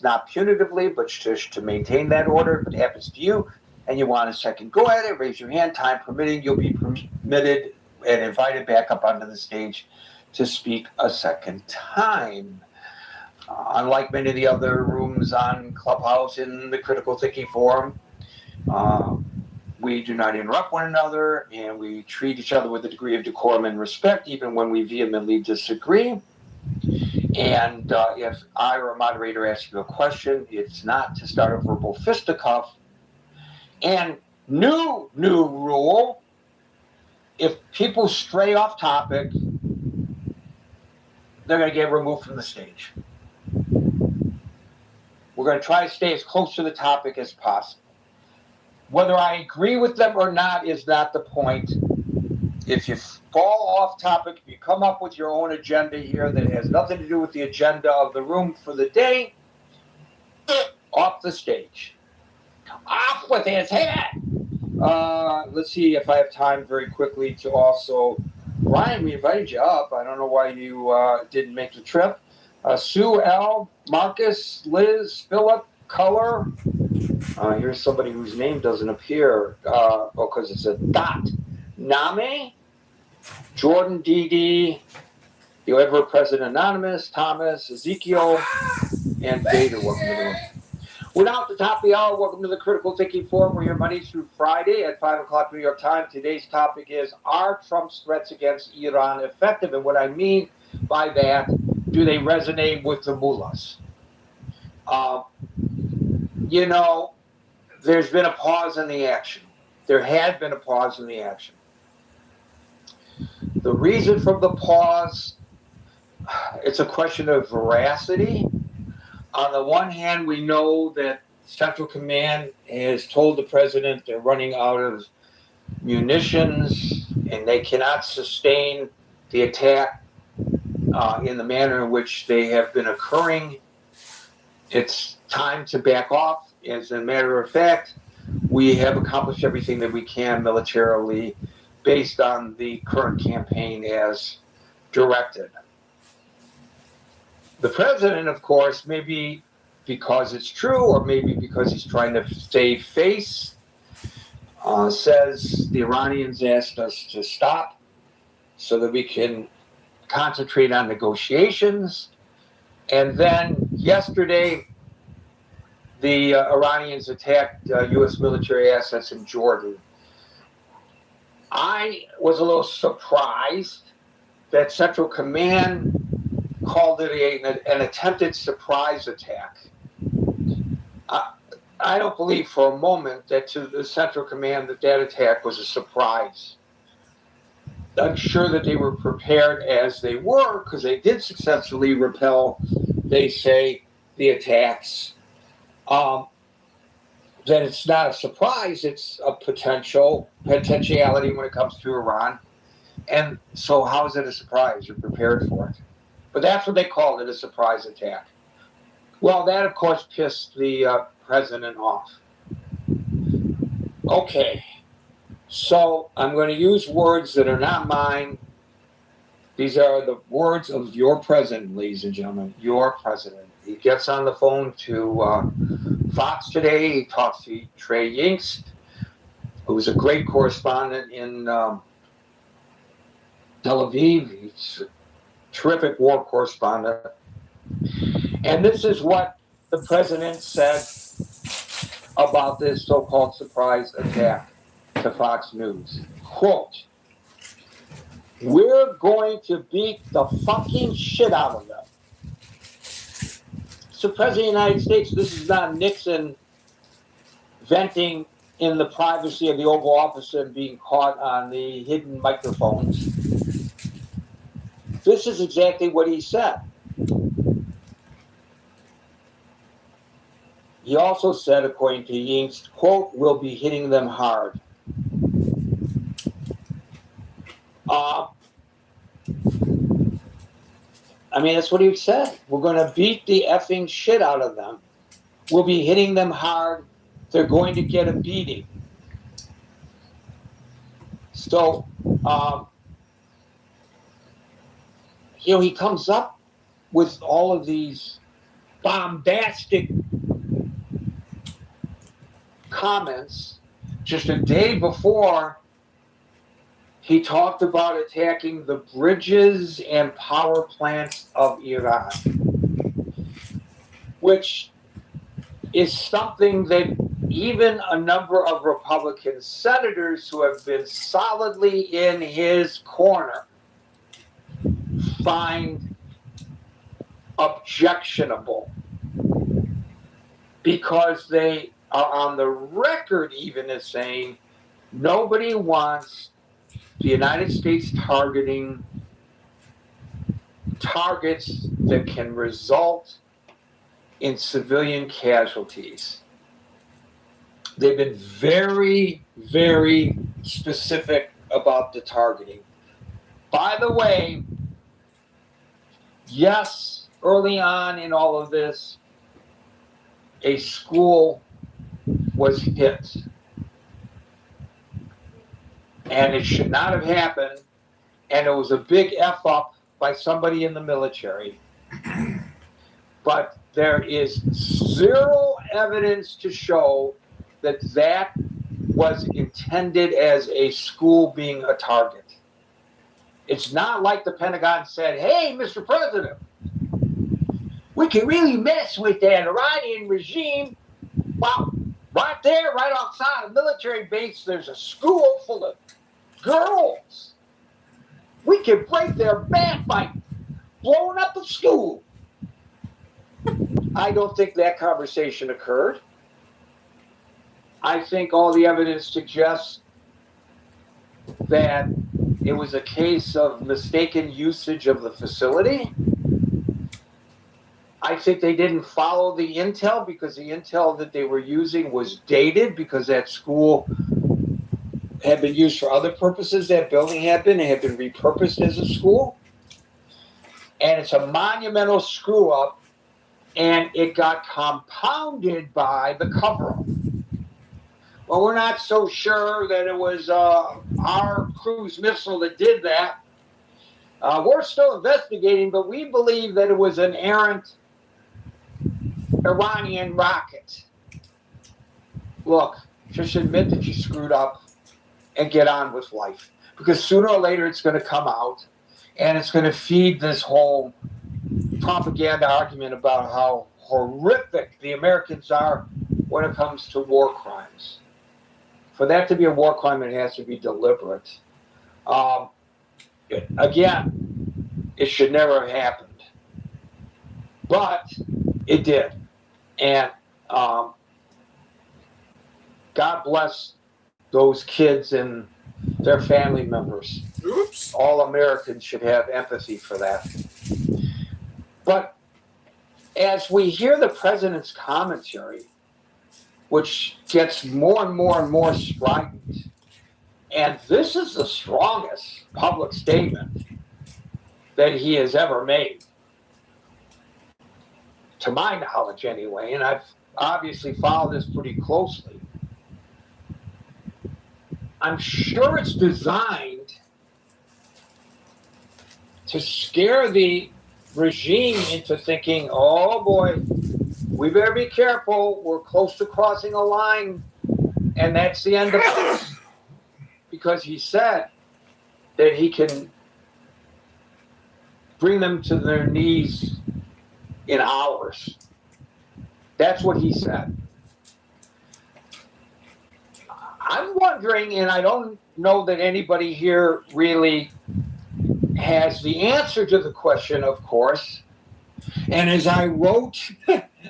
not punitively, but just to maintain that order. If it happens to you and you want a second go at it, raise your hand. Time permitting, you'll be permitted and invited back up onto the stage to speak a second time. Unlike many of the other rooms on Clubhouse in the Critical Thinking Forum, we do not interrupt one another, and we treat each other with a degree of decorum and respect, even when we vehemently disagree. And if I or a moderator asks you a question, it's not to start a verbal fisticuff. And new rule, if people stray off topic, they're going to get removed from the stage. We're going to try to stay as close to the topic as possible. Whether I agree with them or not is not the point. If you fall off topic, if you come up with your own agenda here that has nothing to do with the agenda of the room for the day, off the stage. Off with his head! Let's see if I have time very quickly to also... Brian, we invited you up. I don't know why you didn't make the trip. Sue L., Marcus, Liz, Philip, Color. Here's somebody whose name doesn't appear because it's a dot. Name, Jordan DD, the Ever Present Anonymous, Thomas, Ezekiel, and Vader. Welcome to the room. We're now at the top of the hour. Welcome to the Critical Thinking Forum. We're here Monday through Friday at 5 o'clock New York time. Today's topic is, are Trump's threats against Iran effective? And what I mean by that, do they resonate with the mullahs? There's been a pause in the action. There had been a pause in the action. The reason for the pause, it's a question of veracity. On the one hand, we know that Central Command has told the president they're running out of munitions and they cannot sustain the attack in the manner in which they have been occurring. It's time to back off. As a matter of fact, we have accomplished everything that we can militarily based on the current campaign as directed. The president, of course, maybe because it's true or maybe because he's trying to save face, says the Iranians asked us to stop so that we can concentrate on negotiations. And then yesterday, the Iranians attacked U.S. military assets in Jordan. I was a little surprised that Central Command called it an attempted surprise attack. I don't believe for a moment that to the Central Command that attack was a surprise. I'm sure that they were prepared as they were because they did successfully repel, they say, the attacks. That it's not a surprise, it's a potentiality when it comes to Iran. And so how is it a surprise? You're prepared for it. But that's what they called it, a surprise attack. Well, that, of course, pissed the president off. Okay, so I'm going to use words that are not mine. These are the words of your president, ladies and gentlemen, your president. He gets on the phone to Fox today. He talks to Trey Yingst, who's a great correspondent in Tel Aviv. He's a terrific war correspondent. And this is what the president said about this so-called surprise attack to Fox News. Quote, "We're going to beat the fucking shit out of them." So, President of the United States, this is not Nixon venting in the privacy of the Oval Office and being caught on the hidden microphones. This is exactly what he said. He also said, according to Yingst, quote, "We'll be hitting them hard." That's what he said. We're going to beat the effing shit out of them. We'll be hitting them hard. They're going to get a beating. So, he comes up with all of these bombastic comments. Just a day before, he talked about attacking the bridges and power plants of Iran, which is something that even a number of Republican senators who have been solidly in his corner find objectionable, because they are on the record even as saying nobody wants the United States targeting targets that can result in civilian casualties. They've been very, very specific about the targeting. By the way, yes, early on in all of this, a school was hit. And it should not have happened. And it was a big F up by somebody in the military. But there is zero evidence to show that that was intended as a school being a target. It's not like the Pentagon said, hey, Mr. President, we can really mess with that Iranian regime. Wow, right there, right outside a military base, there's a school full of girls. We can break their back by blowing up the school. I don't think that conversation occurred. I think all the evidence suggests that it was a case of mistaken usage of the facility. I think they didn't follow the intel because the intel that they were using was dated, because that school had been used for other purposes. That building had been repurposed as a school. And it's a monumental screw up, and it got compounded by the cover-up. Well, we're not so sure that it was our cruise missile that did that. We're still investigating, but we believe that it was an errant Iranian rocket. Look, just admit that you screwed up and get on with life. Because sooner or later it's going to come out, and it's going to feed this whole propaganda argument about how horrific the Americans are when it comes to war crimes. For that to be a war crime, it has to be deliberate. Again, it should never have happened. But it did. And God bless those kids and their family members. Oops. All Americans should have empathy for that. But as we hear the president's commentary, which gets more and more and more strident, and this is the strongest public statement that he has ever made, to my knowledge anyway, and I've obviously followed this pretty closely. I'm sure it's designed to scare the regime into thinking, oh boy, we better be careful, we're close to crossing a line, and that's the end of this. Because he said that he can bring them to their knees in hours. That's what he said. I'm wondering, and I don't know that anybody here really has the answer to the question, of course. And as I wrote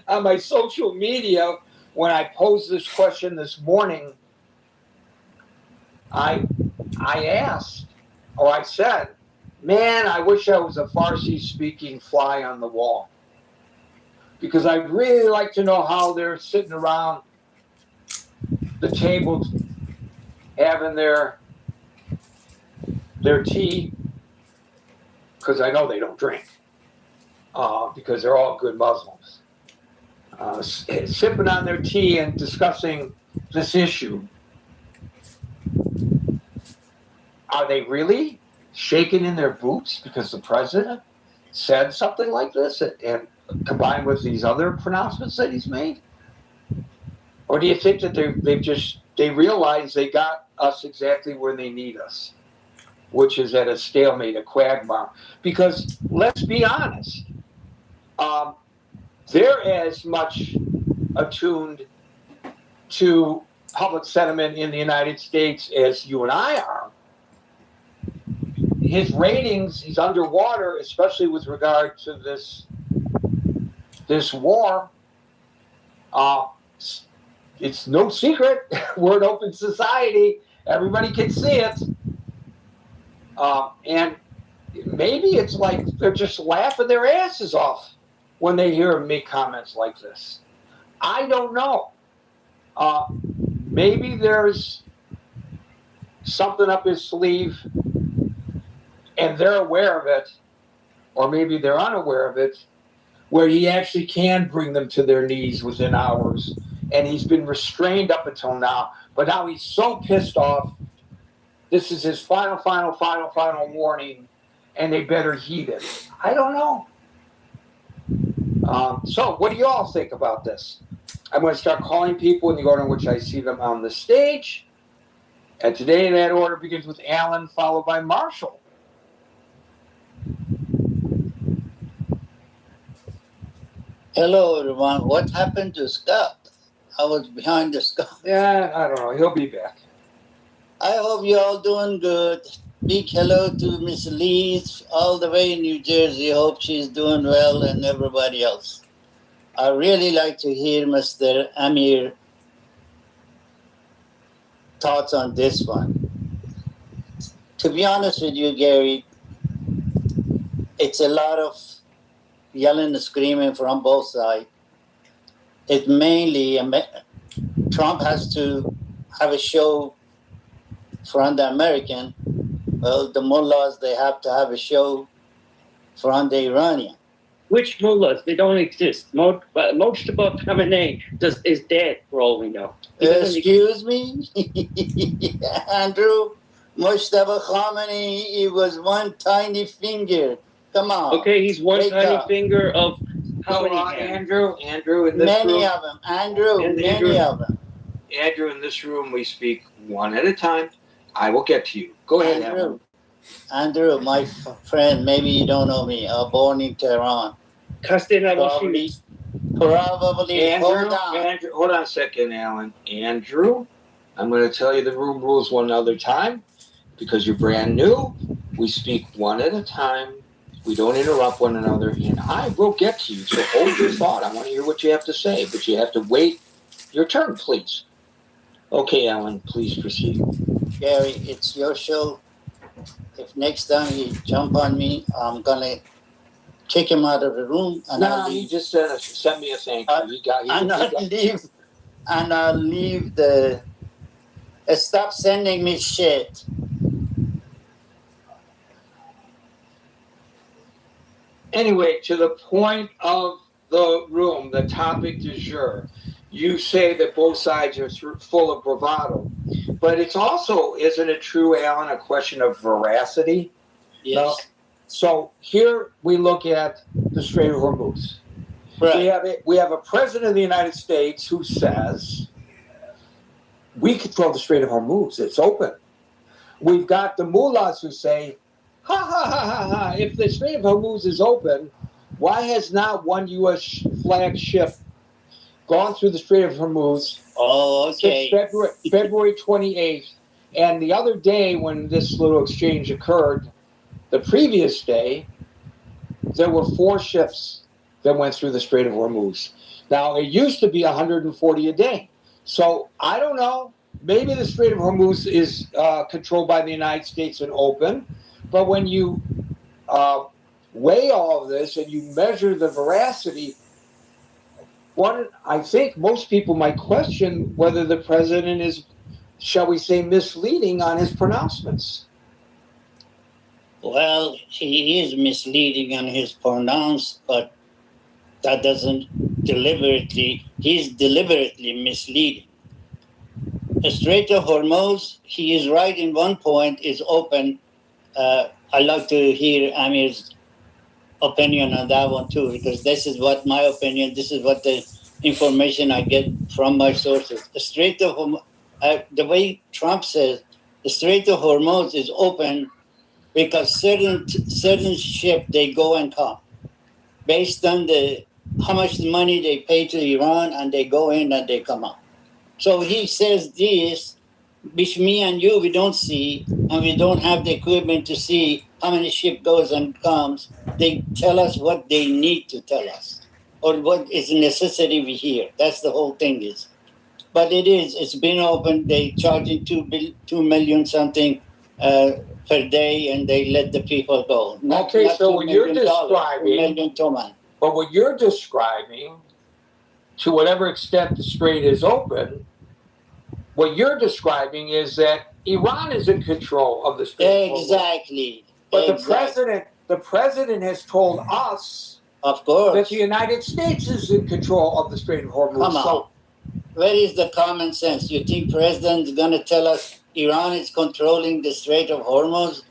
on my social media when I posed this question this morning, I asked, or I said, man, I wish I was a Farsi-speaking fly on the wall. Because I'd really like to know how they're sitting around the table having their tea, because I know they don't drink, because they're all good Muslims, sipping on their tea and discussing this issue. Are they really shaking in their boots because the president said something like this? And combined with these other pronouncements that he's made? Or do you think that they realize they got us exactly where they need us, which is at a stalemate, a quagmire? Because let's be honest, they're as much attuned to public sentiment in the United States as you and I are. His ratings, he's underwater, especially with regard to this war. It's no secret. We're an open society. Everybody can see it. And maybe it's like they're just laughing their asses off when they hear him make comments like this. I don't know. Maybe there's something up his sleeve and they're aware of it, or maybe they're unaware of it, where he actually can bring them to their knees within hours. And he's been restrained up until now. But now he's so pissed off. This is his final warning, and they better heed it. I don't know. So what do you all think about this? I'm going to start calling people in the order in which I see them on the stage. And today that order begins with Alan, followed by Marshall. Hello, everyone. What happened to Scott? I was behind the Scott. Yeah, I don't know. He'll be back. I hope you're all doing good. Big hello to Miss Leeds all the way in New Jersey. Hope she's doing well and everybody else. I really like to hear Mr. Amir thoughts on this one. To be honest with you, Gary, it's a lot of yelling and screaming from both sides. It mainly, Trump has to have a show for the American. Well, the mullahs, they have to have a show for the Iranian. Which mullahs? They don't exist. Mojtaba Khamenei is dead, for all we know. Excuse me? Andrew, Mojtaba Khamenei, he was one tiny finger. Come on. Okay, he's one tiny finger of how many? Andrew, in this many room. of them. Many of them. Andrew, in this room, we speak one at a time. I will get to you. Go ahead, Andrew, my friend, maybe you don't know me. Born in Tehran. Probably. Andrew, hold on a second, Alan. Andrew, I'm going to tell you the room rules one other time because you're brand new. We speak one at a time. We don't interrupt one another, and I will get to you. So hold your thought. I want to hear what you have to say, but you have to wait your turn, please. Okay, Alan, please proceed. Gary, it's your show. If next time you jump on me, I'm going to kick him out of the room. And he just sent me a thank you. I'll leave the... Stop sending me shit. Anyway, to the point of the room, the topic du jour, you say that both sides are full of bravado. But it's also, isn't it true, Alan, a question of veracity? Yes. So here we look at the Strait of Hormuz. Right. We have a president of the United States who says, we control the Strait of Hormuz, it's open. We've got the mullahs who say, ha, ha, ha, ha, ha, if the Strait of Hormuz is open, why has not one U.S. flag ship gone through the Strait of Hormuz since February 28th? And the other day when this little exchange occurred, the previous day, there were 4 ships that went through the Strait of Hormuz. Now, it used to be 140 a day. So, I don't know. Maybe the Strait of Hormuz is controlled by the United States and open. But when you weigh all of this and you measure the veracity, I think most people might question whether the president is, shall we say, misleading on his pronouncements. Well, he is misleading on his pronouns, but that doesn't he's deliberately misleading. The Strait of Hormuz, he is right in one point, is open. I'd like to hear Amir's opinion on that one too, because this is what my opinion. This is what the information I get from my sources. The Strait of the way Trump says, the Strait of Hormuz is open because certain ship they go and come based on how much money they pay to Iran, and they go in and they come out. So he says this, which me and you we don't see, and we don't have the equipment to see how many ship goes and comes. They tell us what they need to tell us, or what is a necessity we hear. That's the whole thing is. But it's been open. They charging 2 million something per day, and they let the people go. Okay, so what you're describing- $2 million Toman. But what you're describing, to whatever extent the strait is open, what you're describing is that Iran is in control of the strait. Exactly. But Exactly. the president has told us Of course. that the United States is in control of the Strait of Hormuz. Come on. Where is the common sense? You think president's going to tell us Iran is controlling the Strait of Hormuz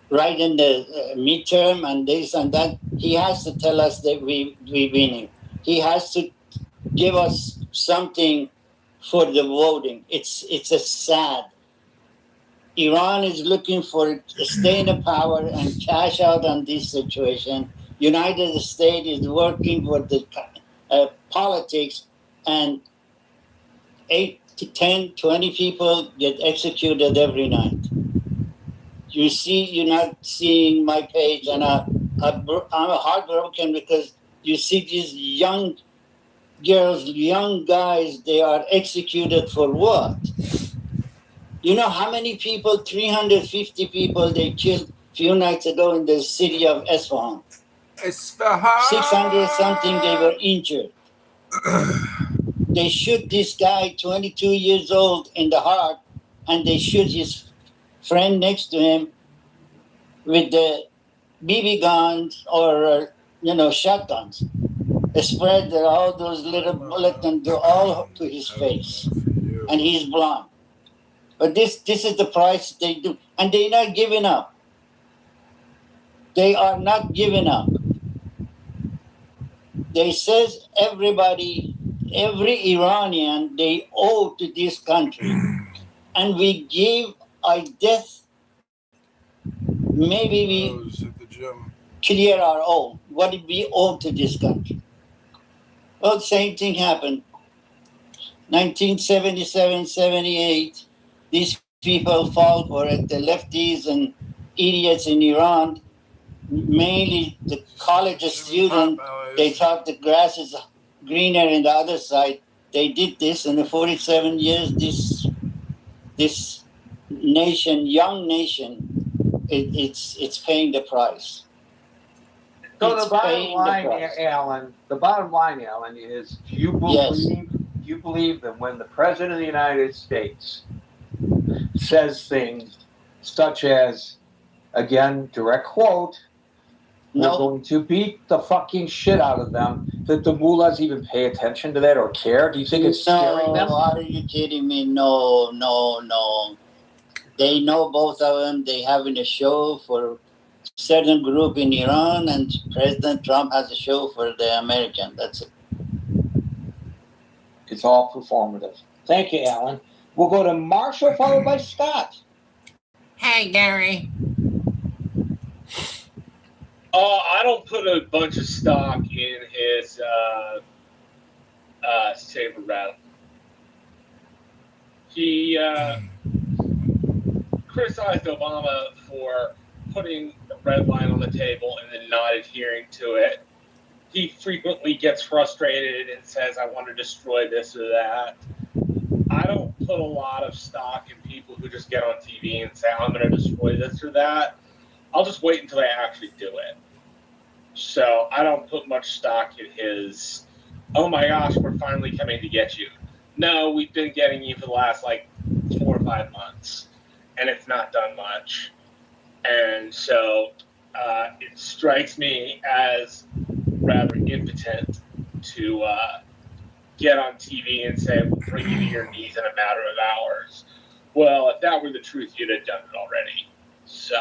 right in the midterm and this and that? He has to tell us that we winning. He has to give us something for the voting. It's a sad. Iran is looking for staying in power and cash out on this situation. United States is working for the politics, and 8 to 10, 20 people get executed every night. You're not seeing my page, and I'm heartbroken because you see these young girls, young guys, they are executed for what? You know how many people, 350 people they killed a few nights ago in the city of Isfahan? 600 something they were injured. They shoot this guy, 22 years old, in the heart, and they shoot his friend next to him with the BB guns or, shotguns. They spread all those little bullets and do all to his face. And he's blind. But this is the price they do. And they're not giving up. They are not giving up. They says everybody, every Iranian, they owe to this country. And we give our death, maybe we clear our own. What did we owe to this country? Well, the same thing happened. 1977, 78, these people fall for it. The lefties and idiots in Iran, mainly the college students, they thought the grass is greener in the other side. They did this, and in 47 years, this nation, young nation, it's paying the price. So the bottom line, Alan, is do you believe that when the President of the United States says things such as, again, direct quote, we're going to beat the fucking shit out of them, that the mullahs even pay attention to that or care? Do you think it's scaring them? Are you kidding me? No. They know, both of them. They having a show for certain group in Iran, and President Trump has a show for the American. That's it. It's all performative. Thank you, Alan. We'll go to Marshall, followed by Scott. Hey, Gary. I don't put a bunch of stock in his saber rattle. He criticized Obama for putting the red line on the table and then not adhering to it. He frequently gets frustrated and says, I want to destroy this or that. I don't put a lot of stock in people who just get on TV and say, I'm going to destroy this or that. I'll just wait until they actually do it. So I don't put much stock in his, oh my gosh, we're finally coming to get you. No, we've been getting you for the last 4 or 5 months, and it's not done much. And so it strikes me as rather impotent to get on TV and say, we'll bring you to your knees in a matter of hours. Well, if that were the truth, you'd have done it already. So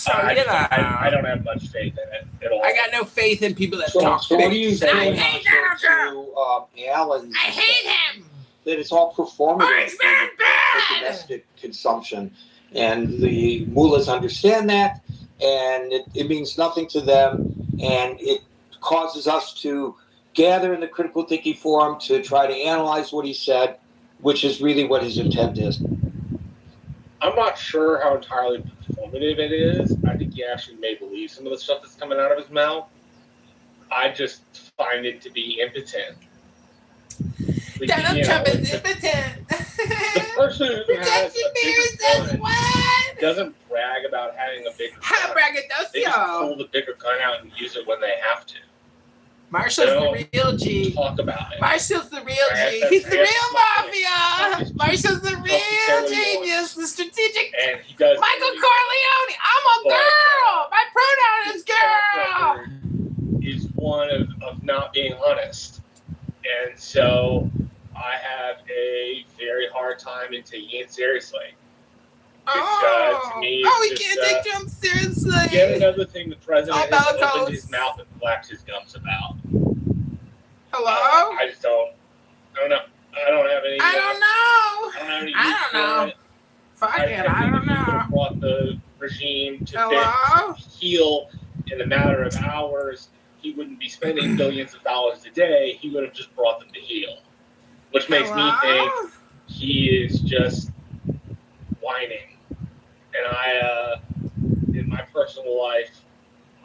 So, I I don't have much faith in it at all. I got no faith in people that So, talk so what do you big. say, I hate Donald Trump. to Alan's? I hate him. That it's all performative Orange man for bad. domestic consumption, and the mullahs understand that, and it means nothing to them, and it causes us to gather in the critical thinking forum to try to analyze what he said, which is really what his intent is. I'm not sure how entirely performative it is. I think he actually may believe some of the stuff that's coming out of his mouth. I just find it to be impotent. Like, Donald you know, Trump is like impotent. the person who has Projection a bigger mirror says gun what? doesn't brag about having a bigger Ha, gun. They just pull braggadocio. the bigger gun out and use it when they have to. Marshall's the real G. Talk about it. Marshall's the real I G. He's the guess real mafia. Marshall's the real genius. The strategic. And he does. Michael Corleone. I'm a girl. My pronoun is His track girl. record is one of not being honest. And so I have a very hard time in taking it seriously. To me, we it's can't just, take Trump seriously. Yet another thing the president All has bellicose. opened his mouth and flapped his gums about. Hello? I just don't. I don't know. I don't have any. I don't know. I don't have any I use don't for know. it. Fuck it, think I don't if he would know. have brought the regime to Hello? heal in a matter of hours, he wouldn't be spending billions of dollars a day. He would have just brought them to heal, which makes me think he is just whining. And I, in my personal life,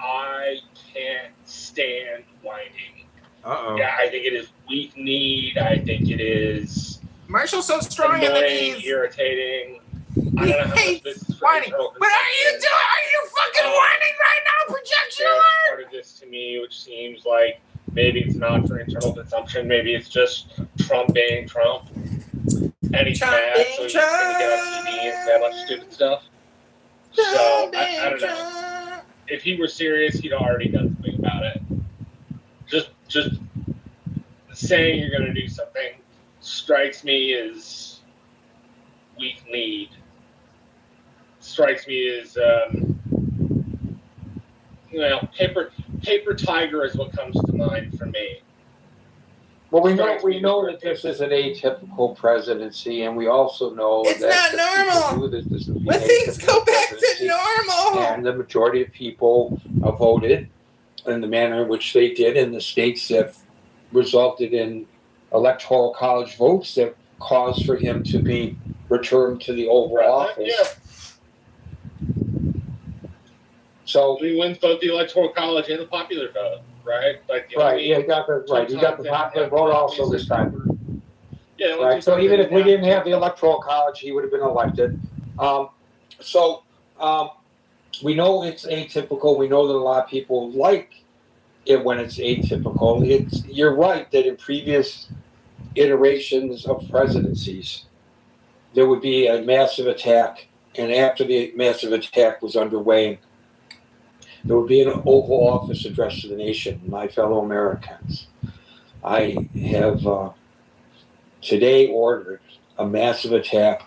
I can't stand whining. Uh-oh. Yeah, I think it is weak-kneed. I think it is Marshall's so strong in the annoying, knees. irritating. I He don't know how much hates this is for whining. internal But are you consumption. fucking whining right now? Projection There's alert? part of this to me which seems like maybe it's not for internal consumption. Maybe it's just Trump being Trump. And he's Trump mad, being so he's going to get on TV and say a bunch of stupid stuff. So, I don't know. If he were serious, he'd already done something about it. Just saying you're going to do something strikes me as weak-kneed. Strikes me as, paper tiger is what comes to mind for me. Well, we know that this is an atypical presidency, and we also know It's that not normal. this would be When an things go atypical back to presidency. normal. And the majority of people voted in the manner in which they did in the states that resulted in electoral college votes that caused for him to be returned to the Oval Office. Yeah. So He wins both the electoral college and the popular vote, right? Like he got the popular vote also this time. Yeah. Right. So even if we didn't have the electoral college, he would have been elected. We know it's atypical. We know that a lot of people like it when it's atypical. You're right that in previous iterations of presidencies, there would be a massive attack, and after the massive attack was underway, there would be an Oval Office address to the nation, my fellow Americans. I have today ordered a massive attack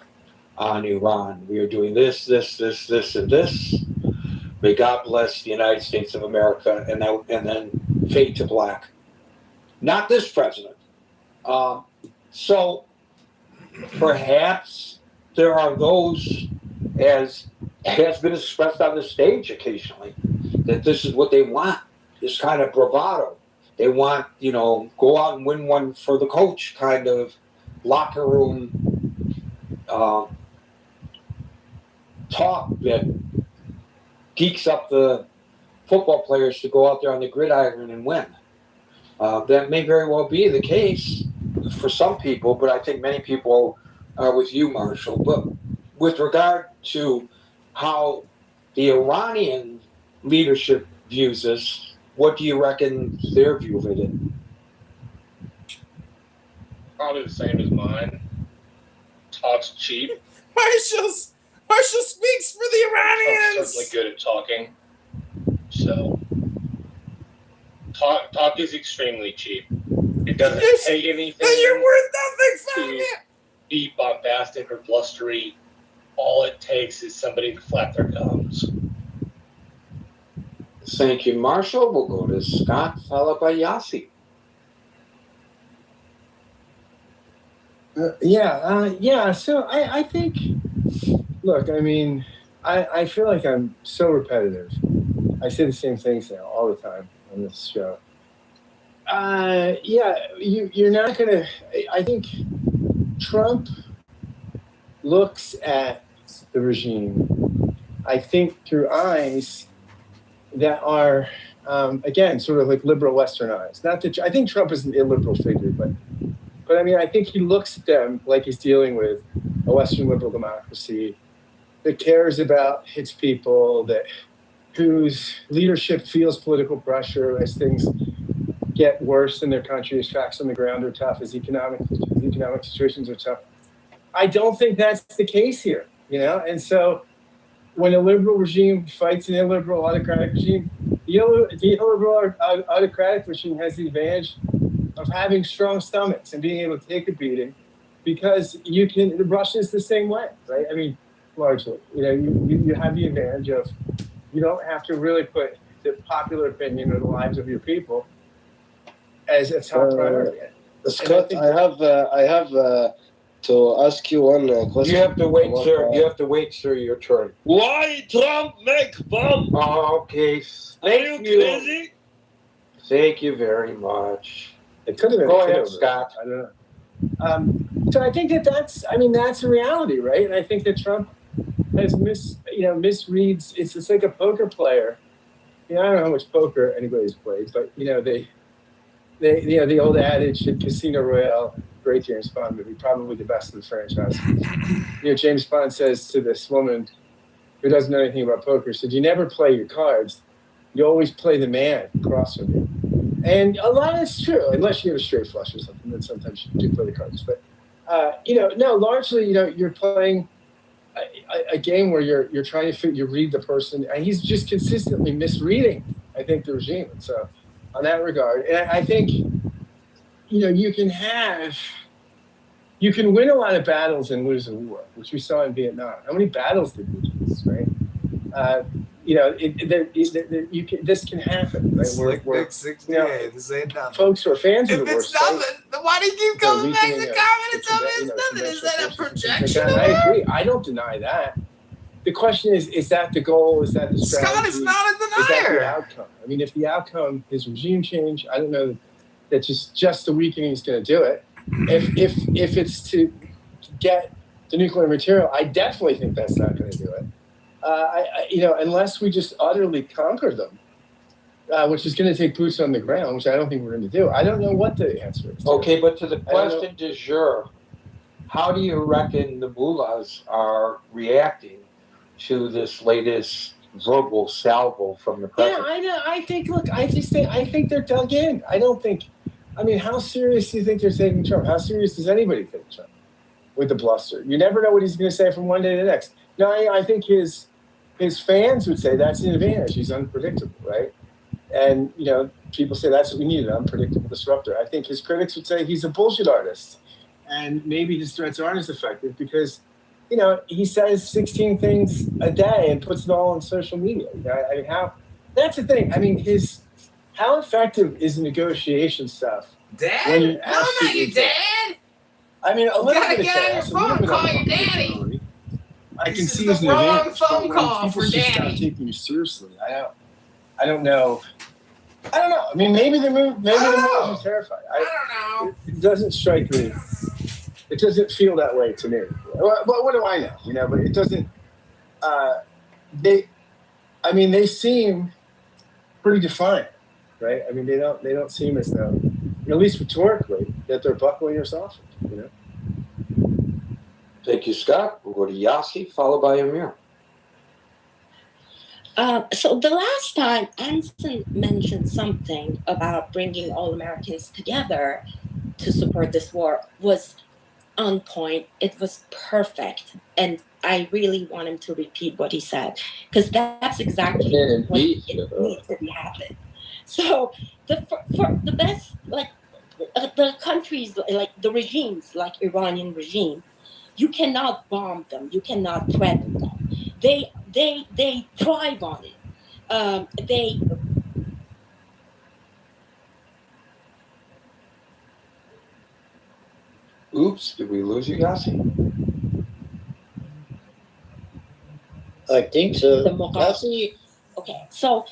on Iran. We are doing this, and this. May God bless the United States of America, and then fade to black. Not this president. So perhaps there are those, as has been expressed on the stage occasionally, that this is what they want, this kind of bravado. They want, go out and win one for the coach kind of locker room talk that geeks up the football players to go out there on the gridiron and win. That may very well be the case for some people, but I think many people are with you, Marshall. But with regard to how the Iranian leadership views this, what do you reckon their view of it is? Probably the same as mine. Talks cheap. Marshall speaks for the Iranians. Trump's certainly good at talking. So talk is extremely cheap. It doesn't take anything. Then you're worth nothing, to be bombastic or blustery. All it takes is somebody to flap their gums. Thank you, Marshall. We'll go to Scott, followed by Yossi. So I think, look, I mean, I feel like I'm so repetitive. I say the same things now all the time on this show. You're not gonna. I think Trump looks at the regime, I think, through eyes that are, again, sort of like liberal Western eyes. Not that I think Trump is an illiberal figure, but I mean, I think he looks at them like he's dealing with a Western liberal democracy that cares about its people, whose leadership feels political pressure as things get worse in their country, as facts on the ground are tough, as economic situations are tough. I don't think that's the case here, And so, when a liberal regime fights an illiberal autocratic regime, the illiberal autocratic regime has the advantage of having strong stomachs and being able to take a beating, because Russia is the same way, right? I mean, largely, you have the advantage of, you don't have to really put the popular opinion or the lives of your people as a top priority. Scott, I have to ask you one question. You have to wait, sir. You have to wait, sir. Your turn. Why Trump make bomb? Okay. Are you crazy? Thank you very much. It could have been. Go ahead, Scott. I don't know. So I think that's a reality, right? And I think that Trump has misreads. It's like a poker player. I don't know how much poker anybody's played, but the old adage in Casino Royale, great James Bond movie, probably the best of the franchise. James Bond says to this woman who doesn't know anything about poker, said, "You never play your cards. You always play the man across from you." And a lot of it's true, unless you have a straight flush or something. Then sometimes you do play the cards. But largely, you're playing a game where you're trying to you read the person, and he's just consistently misreading, I think, the regime. And so, on that regard, and I think, you can win a lot of battles and lose a war, which we saw in Vietnam. How many battles did we lose, right? This can happen, right? Slick Nick 68. This ain't nothing. Folks who are fans of If the it's war, nothing, then why do you keep coming back to the comment and tell me it's nothing? Is that a projection? I agree. I don't deny that. The question is that the goal? Is that the strategy? Scott is not a Is that denier. the outcome? I mean, if the outcome is regime change, I don't know that just the weakening is going to do it. If it's to get the nuclear material, I definitely think that's not going to do it. Unless we just utterly conquer them, which is going to take boots on the ground, which I don't think we're going to do. I don't know what the answer is. Okay, but to the question du jour, how do you reckon the mullahs are reacting to this latest verbal salvo from the president? Yeah, I know. I think they're dug in. How serious do you think they're taking Trump? How serious does anybody take Trump with the bluster? You never know what he's going to say from one day to the next. No, I think his fans would say that's an advantage. He's unpredictable, right? And, people say that's what we need, an unpredictable disruptor. I think his critics would say he's a bullshit artist. And maybe his threats aren't as effective because, he says 16 things a day and puts it all on social media. That's the thing. How effective is the negotiation stuff? Dad? No, not your dad. A little gotta bit get on your of phone and chaos, call your daddy. I can This see is as an the wrong advantage. phone But when call people for just stop daddy. taking you seriously. I don't know. Maybe the movement is terrified. I don't know. It doesn't strike me. It doesn't feel that way to me. But what do I know? But it doesn't. They seem pretty defiant, right? They don't seem as though, at least rhetorically, that they're buckling or softening. Thank you, Scott. We'll go to Yossi, followed by Amir. So the last time Anson mentioned something about bringing all Americans together to support this war was on point. It was perfect. And I really want him to repeat what he said, because that's exactly what needs to be happened. So for the best, the countries, like the regimes, like Iranian regime, you cannot bomb them. You cannot threaten them. They thrive on it. they Oops, did we lose you, Yossi? I think so. democracy. Okay, so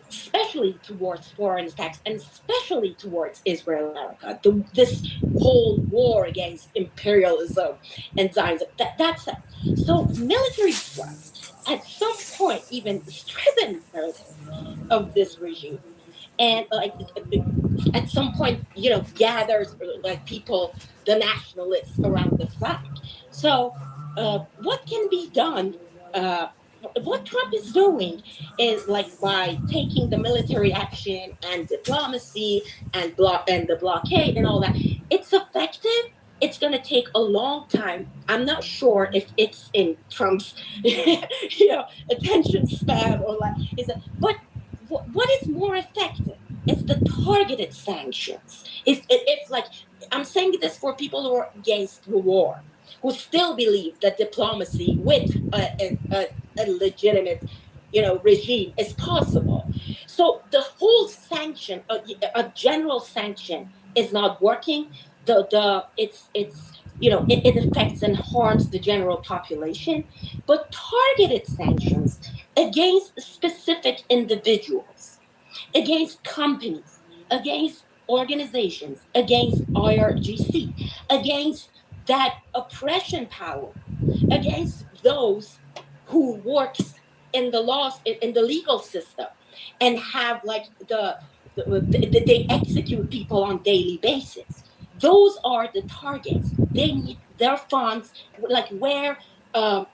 especially towards foreign attacks and especially towards Israel and America, this whole war against imperialism and Zionism, that's it. So military threats at some point even strengthen the narrative of this regime. And like at some point, gathers like people, the nationalists around the flag. So what can be done? Uh, what Trump is doing is like by taking the military action and diplomacy and the blockade and all that. It's effective. It's going to take a long time. I'm not sure if it's in Trump's, attention span or like is it. But what is more effective? It's the targeted sanctions. If like I'm saying this for people who are against the war, who still believe that diplomacy with a legitimate, regime is possible. So the whole sanction, a general sanction, is not working. It affects and harms the general population, but targeted sanctions against specific individuals, against companies, against organizations, against IRGC, against that oppression power, against those who works in the laws in the legal system and have like they execute people on daily basis. Those are the targets. They need their funds, like where the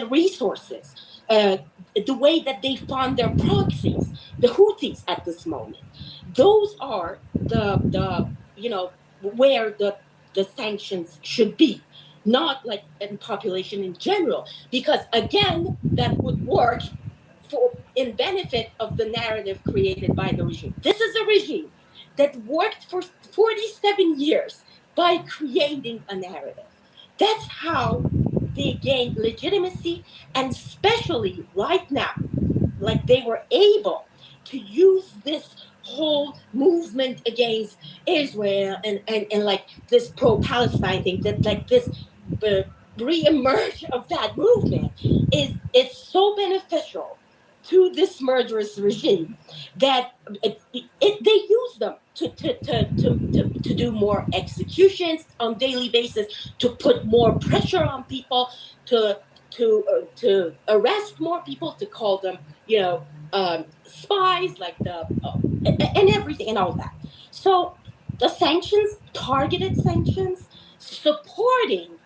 resources, the way that they fund their proxies, the Houthis at this moment. Those are where the sanctions should be, not like in population in general, because again that would work for in benefit of the narrative created by the regime. This is a regime that worked for 47 years by creating a narrative. That's how they gained legitimacy, and especially right now, like they were able to use this whole movement against Israel and like this pro-Palestine thing, that like this re-emerge of that movement is so beneficial to this murderous regime that they use them to do more executions on daily basis, to put more pressure on people, to arrest more people, to call them spies, like and everything and all that. So the sanctions, targeted sanctions, supporting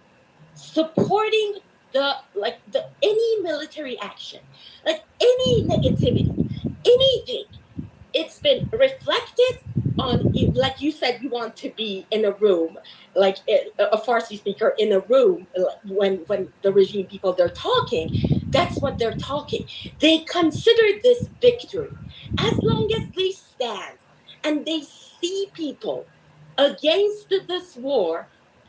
the any military action, like any negativity, anything. It's been reflected on, like you said, you want to be in a room, like a Farsi speaker in a room, when the regime people, they're talking. That's what they're talking. They consider this victory as long as they stand and they see people against this war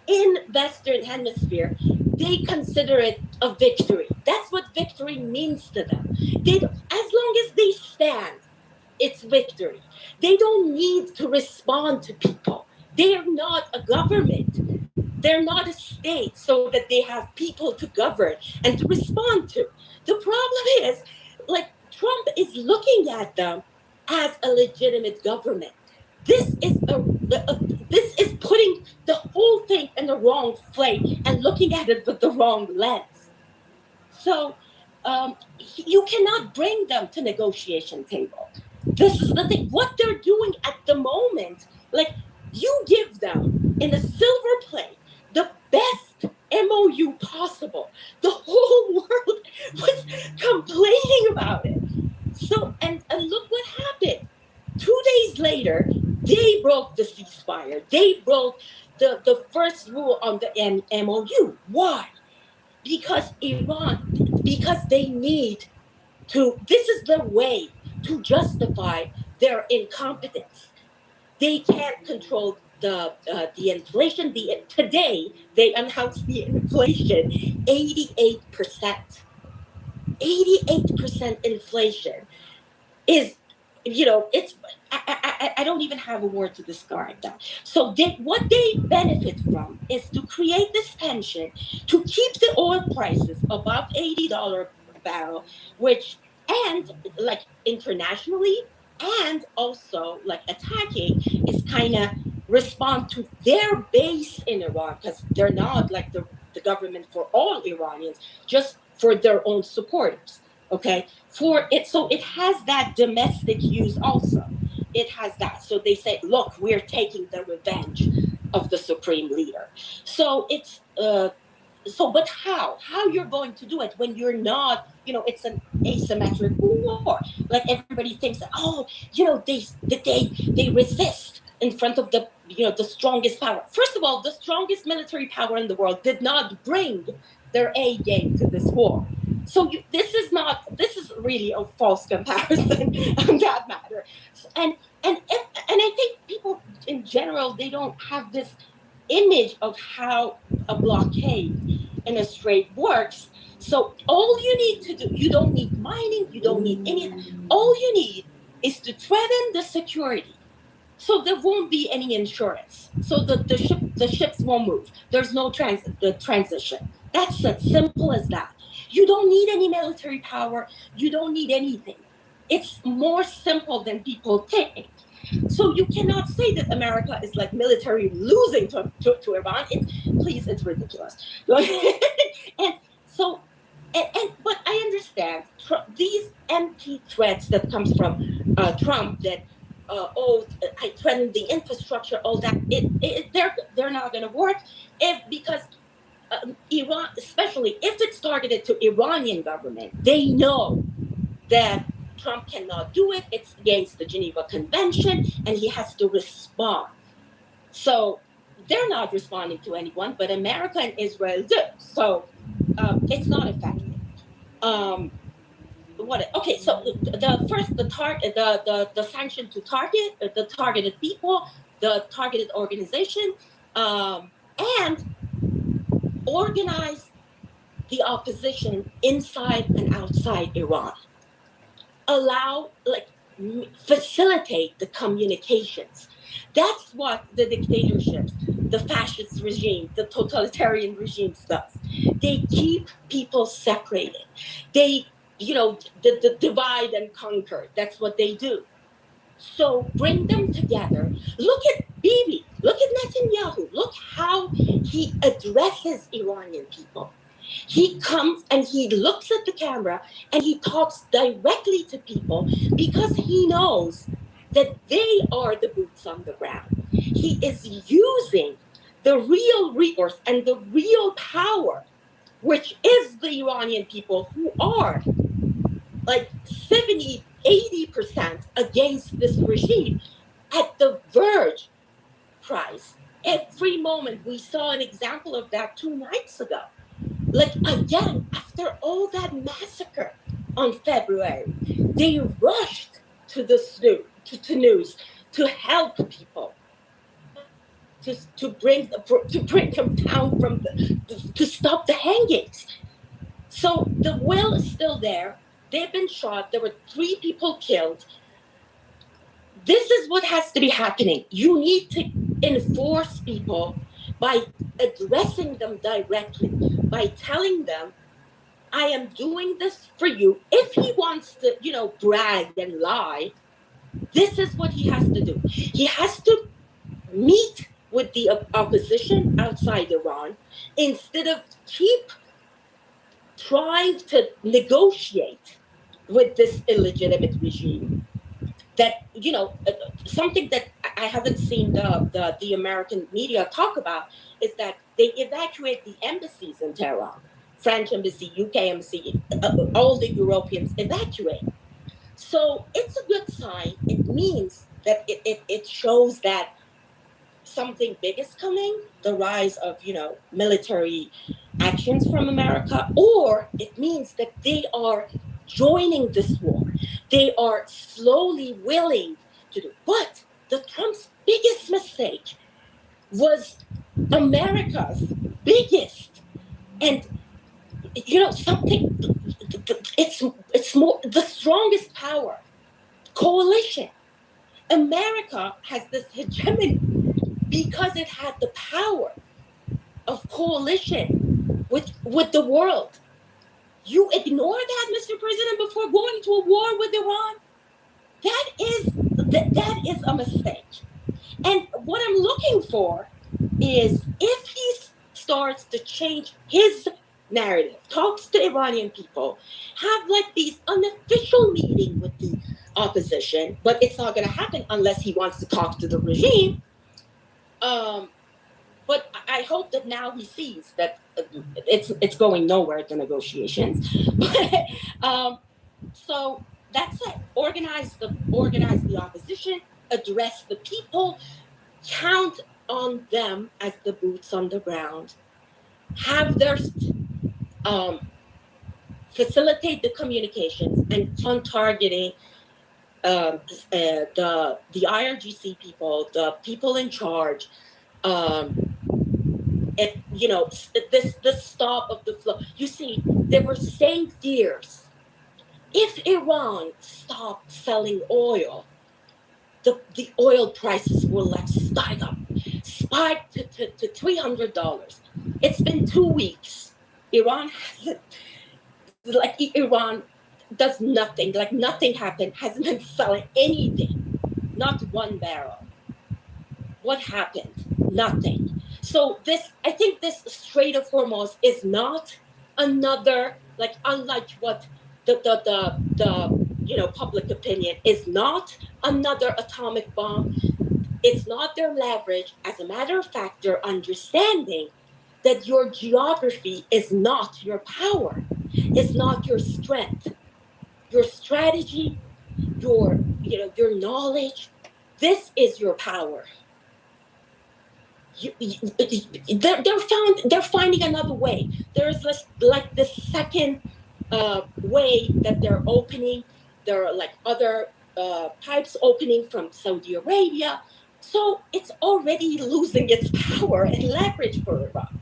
in Western Hemisphere. They consider it a victory. That's what victory means to them. As long as they stand, it's victory. They don't need to respond to people. They are not a government. They're not a state so that they have people to govern and to respond to. The problem is, like, Trump is looking at them as a legitimate government. This is putting the whole thing in the wrong frame and looking at it with the wrong lens. So you cannot bring them to negotiation table. This is the thing. What they're doing at the moment, like, you give them in a silver plate the best MOU possible. The whole world was complaining about it. So and look what happened. 2 days later, they broke the ceasefire. They broke the first rule on the MOU. Why? Because they need to, this is their way to justify their incompetence. They can't control the inflation. Today they announced the inflation 88%. 88% inflation is, it's, I don't even have a word to describe that. So what they benefit from is to create this tension to keep the oil prices above $80 a barrel, and like internationally, and also like attacking is kind of respond to their base in Iran, because they're not like the government for all Iranians, just for their own supporters. Okay, for it, so it has that domestic use also. It has that. So they say, look, we're taking the revenge of the supreme leader. So it's but how you're going to do it when you're not, it's an asymmetric war. Like everybody thinks, oh, they resist in front of the strongest power. First of all, the strongest military power in the world did not bring their A game to this war. So this is really a false comparison on that matter. And I think people in general, they don't have this image of how a blockade in a strait works. So all you need to do, you don't need mining, you don't need anything. All you need is to threaten the security. So there won't be any insurance. So the ships won't move. There's no transition. That's as simple as that. You don't need any military power. You don't need anything. It's more simple than people think. So you cannot say that America is like military losing to Iran. It's ridiculous. and so, but I understand these empty threats that comes from Trump that, I threatened the infrastructure, all that. They're not going to work because Iran, especially if it's targeted to Iranian government, they know that Trump cannot do it. It's against the Geneva Convention, and he has to respond. So they're not responding to anyone, but America and Israel do. So it's not effective. Okay, so the sanction to target the targeted people, the targeted organization, and organize the opposition inside and outside Iran. Allow, facilitate the communications. That's what the dictatorships, the fascist regime, the totalitarian regimes does. They keep people separated. They, the divide and conquer. That's what they do. So bring them together. Look at Bibi. Look at Netanyahu. Look how he addresses Iranian people. He comes and he looks at the camera and he talks directly to people because he knows that they are the boots on the ground. He is using the real resource and the real power, which is the Iranian people, who are like 70, 80% against this regime, at the verge price. Every moment we saw an example of that 2 nights ago. Like, again, after all that massacre on February, they rushed to the news to help people, to bring them down from to stop the hangings. So the will is still there. They've been shot. There were 3 people killed. This is what has to be happening. You need to enforce people by addressing them directly, by telling them, I am doing this for you. If he wants to, brag and lie, this is what he has to do. He has to meet with the opposition outside Iran instead of keep trying to negotiate with this illegitimate regime. That, something that I haven't seen the American media talk about is that they evacuate the embassies in Tehran. French embassy, UK embassy, all the Europeans evacuate. So it's a good sign. It means that it shows that something big is coming, the rise of, military actions from America, or it means that they are joining this war. They are slowly willing to do. But the Trump's biggest mistake was America's biggest. And, something it's more the strongest power. Coalition. America has this hegemony because it had the power of coalition with the world. You ignore that, Mr. President, before going to a war with Iran? That is a mistake. And what I'm looking for is if he starts to change his narrative, talks to Iranian people, have like these unofficial meetings with the opposition, but it's not going to happen unless he wants to talk to the regime. But I hope that now he sees that it's going nowhere, the negotiations. So that's it. Organize the opposition, address the people, count on them as the boots on the ground, have their facilitate the communications and fund targeting the IRGC people, the people in charge, and this stop of the flow. You see, they were saying fears. If Iran stopped selling oil, the oil prices will spike to $300. It's been 2 weeks. Iran does nothing, like nothing happened, hasn't been selling anything, not one barrel. What happened? Nothing. So I think this Strait of Hormuz is not another, unlike what the public opinion is not another atomic bomb. It's not their leverage. As a matter of fact, they're understanding that your geography is not your power. It's not your strength. Your strategy, your knowledge, this is your power. They're finding another way. There's this second way that they're opening. There are other pipes opening from Saudi Arabia. So it's already losing its power and leverage for Iran.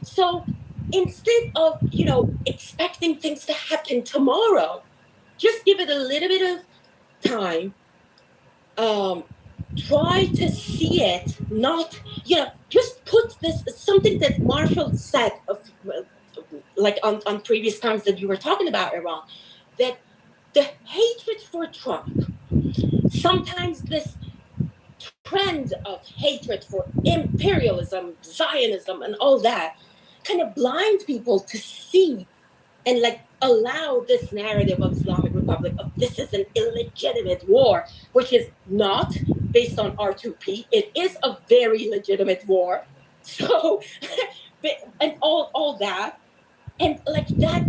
So instead of, expecting things to happen tomorrow, just give it a little bit of time. Try to see it, not, just put this, something that Marshall said, on previous times that you were talking about Iran, that the hatred for Trump, sometimes this trend of hatred for imperialism, Zionism, and all that, kind of blind people to see and allow this narrative of Islamic Republic of this is an illegitimate war, which is not based on R2P. It is a very legitimate war. So, and all that, and that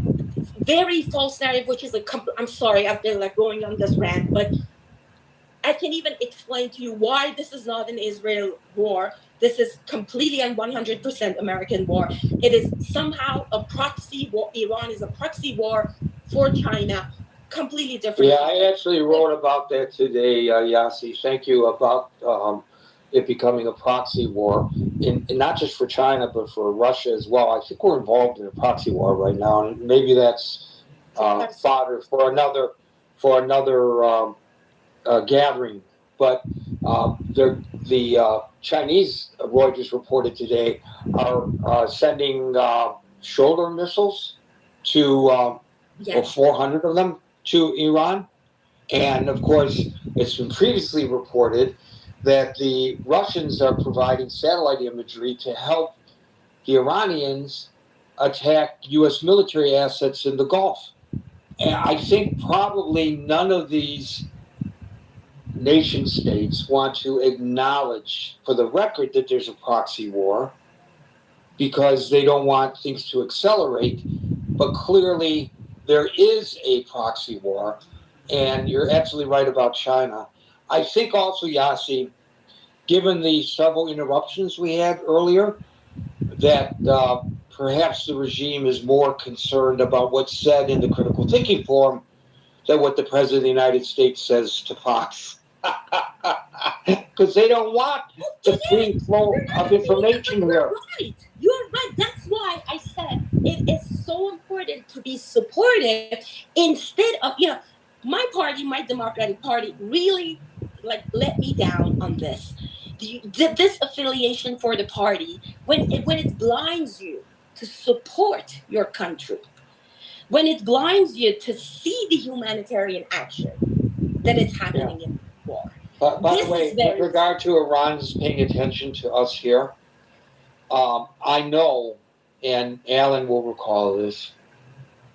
very false narrative, which is I'm sorry, I've been going on this rant, but I can even explain to you why this is not an Israel war. This is completely and 100% American war. It is somehow a proxy war. Iran is a proxy war for China. Completely different. Yeah, I actually wrote about that today, Yassi. Thank you, about it becoming a proxy war, and not just for China, but for Russia as well. I think we're involved in a proxy war right now, and maybe that's fodder for another gathering. But the Chinese, Reuters reported today, are sending shoulder missiles to 400 of them to Iran. And of course, it's been previously reported that the Russians are providing satellite imagery to help the Iranians attack U.S. military assets in the Gulf. And I think probably none of these nation states want to acknowledge for the record that there's a proxy war because they don't want things to accelerate. But clearly there is a proxy war, and you're absolutely right about China. I think also, Yassi, given the several interruptions we had earlier, that perhaps the regime is more concerned about what's said in the Critical Thinking Forum than what the President of the United States says to Fox. Because they don't want the free flow of information here. You're right. That's why I said it is so important to be supportive instead of, my party, my Democratic Party, really like let me down on this. This affiliation for the party, when it blinds you to support your country, when it blinds you to see the humanitarian action that is happening in the war. But by This the way, is very- with regard to Iran's paying attention to us here, I know, and Alan will recall this,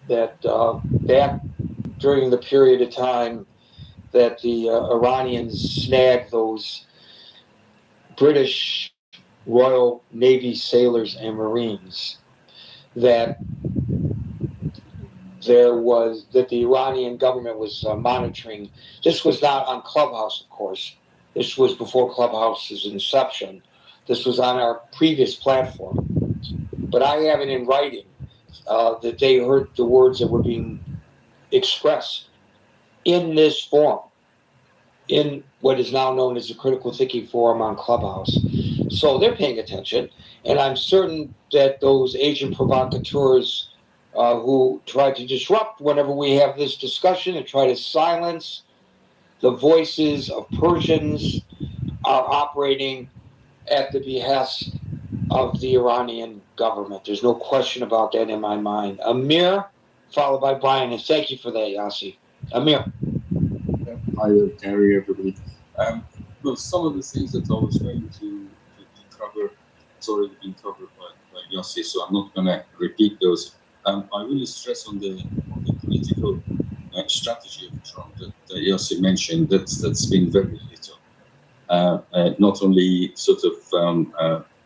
that back during the period of time that the Iranians snagged those British Royal Navy sailors and Marines, that the Iranian government was monitoring. This was not on Clubhouse, of course. This was before Clubhouse's inception. This was on our previous platform. But I have it in writing that they heard the words that were being expressed in this forum, in what is now known as the Critical Thinking Forum on Clubhouse. So they're paying attention, and I'm certain that those agent provocateurs who try to disrupt whenever we have this discussion and try to silence the voices of Persians are operating at the behest of the Iranian government. There's no question about that in my mind. Amir, followed by Brian, and thank you for that, Yassi. Amir. Hi there, Gary, everybody. Well, some of the things that I was going to cover, it's already been covered by Yossi, so I'm not going to repeat those. I really stress on the political strategy of Trump that Yossi mentioned. That's been very little. Not only sort of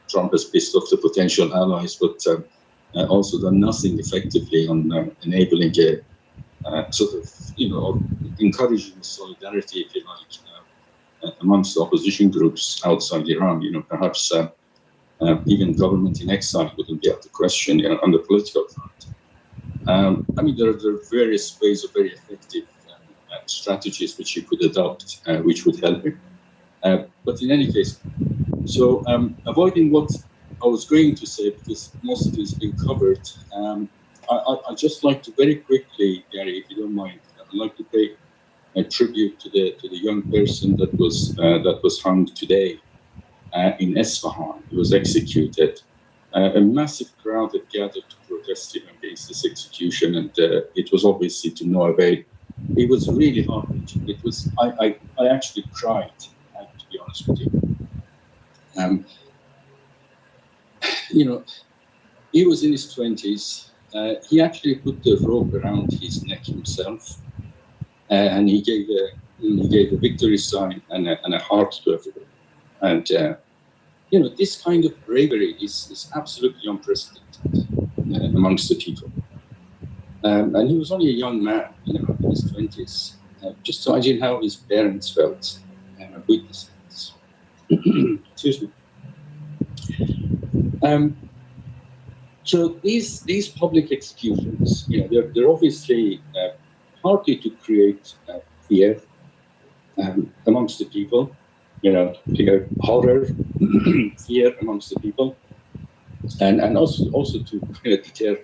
Trump has pissed off the potential allies, but also done nothing effectively on enabling a sort of, or encouraging solidarity, if you like, amongst opposition groups outside Iran. Perhaps even government in exile wouldn't be out of question on the political front. I mean, there are various ways of very effective strategies which you could adopt, which would help him. But in any case, so avoiding what I was going to say, because most of it has been covered, I'd just like to very quickly, Gary, if you don't mind, I'd like to pay a tribute to the young person that was hung today in Esfahan. He was executed. A massive crowd had gathered to protest against this execution, and it was obviously to no avail. It was really heart-wrenching. It was. I actually cried, to be honest with you. He was in his 20s. He actually put the rope around his neck himself, and he gave a victory sign and a heart to everyone. And this kind of bravery is absolutely unprecedented amongst the people. And he was only a young man, in his 20s. Just imagine how his parents felt witnessing this. Excuse me. So these public executions, they're obviously partly to create fear amongst the people, fear, horror, fear amongst the people, and also to deter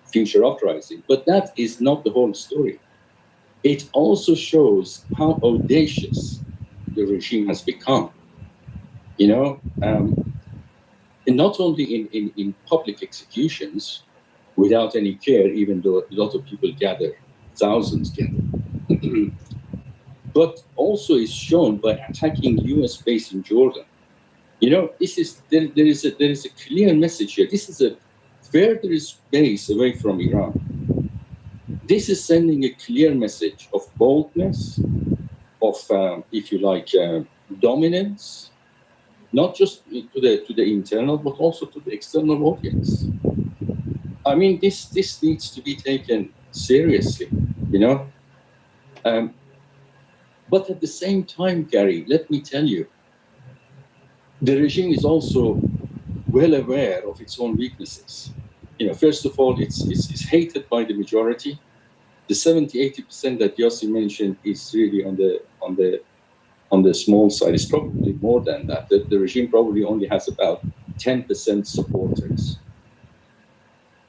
future uprising. But that is not the whole story. It also shows how audacious the regime has become. And not only in public executions without any care, even though a lot of people gather, thousands gather, but also is shown by attacking U.S. base in Jordan. This is there is a clear message here. This is a furthest base away from Iran. This is sending a clear message of boldness, of if you like, dominance. Not just to the internal, but also to the external audience. I mean, this needs to be taken seriously, But at the same time, Gary, let me tell you, the regime is also well aware of its own weaknesses. First of all, it's hated by the majority. The 70-80% that Yossi mentioned is really on the small side. It's probably more than that. The regime probably only has about 10% supporters.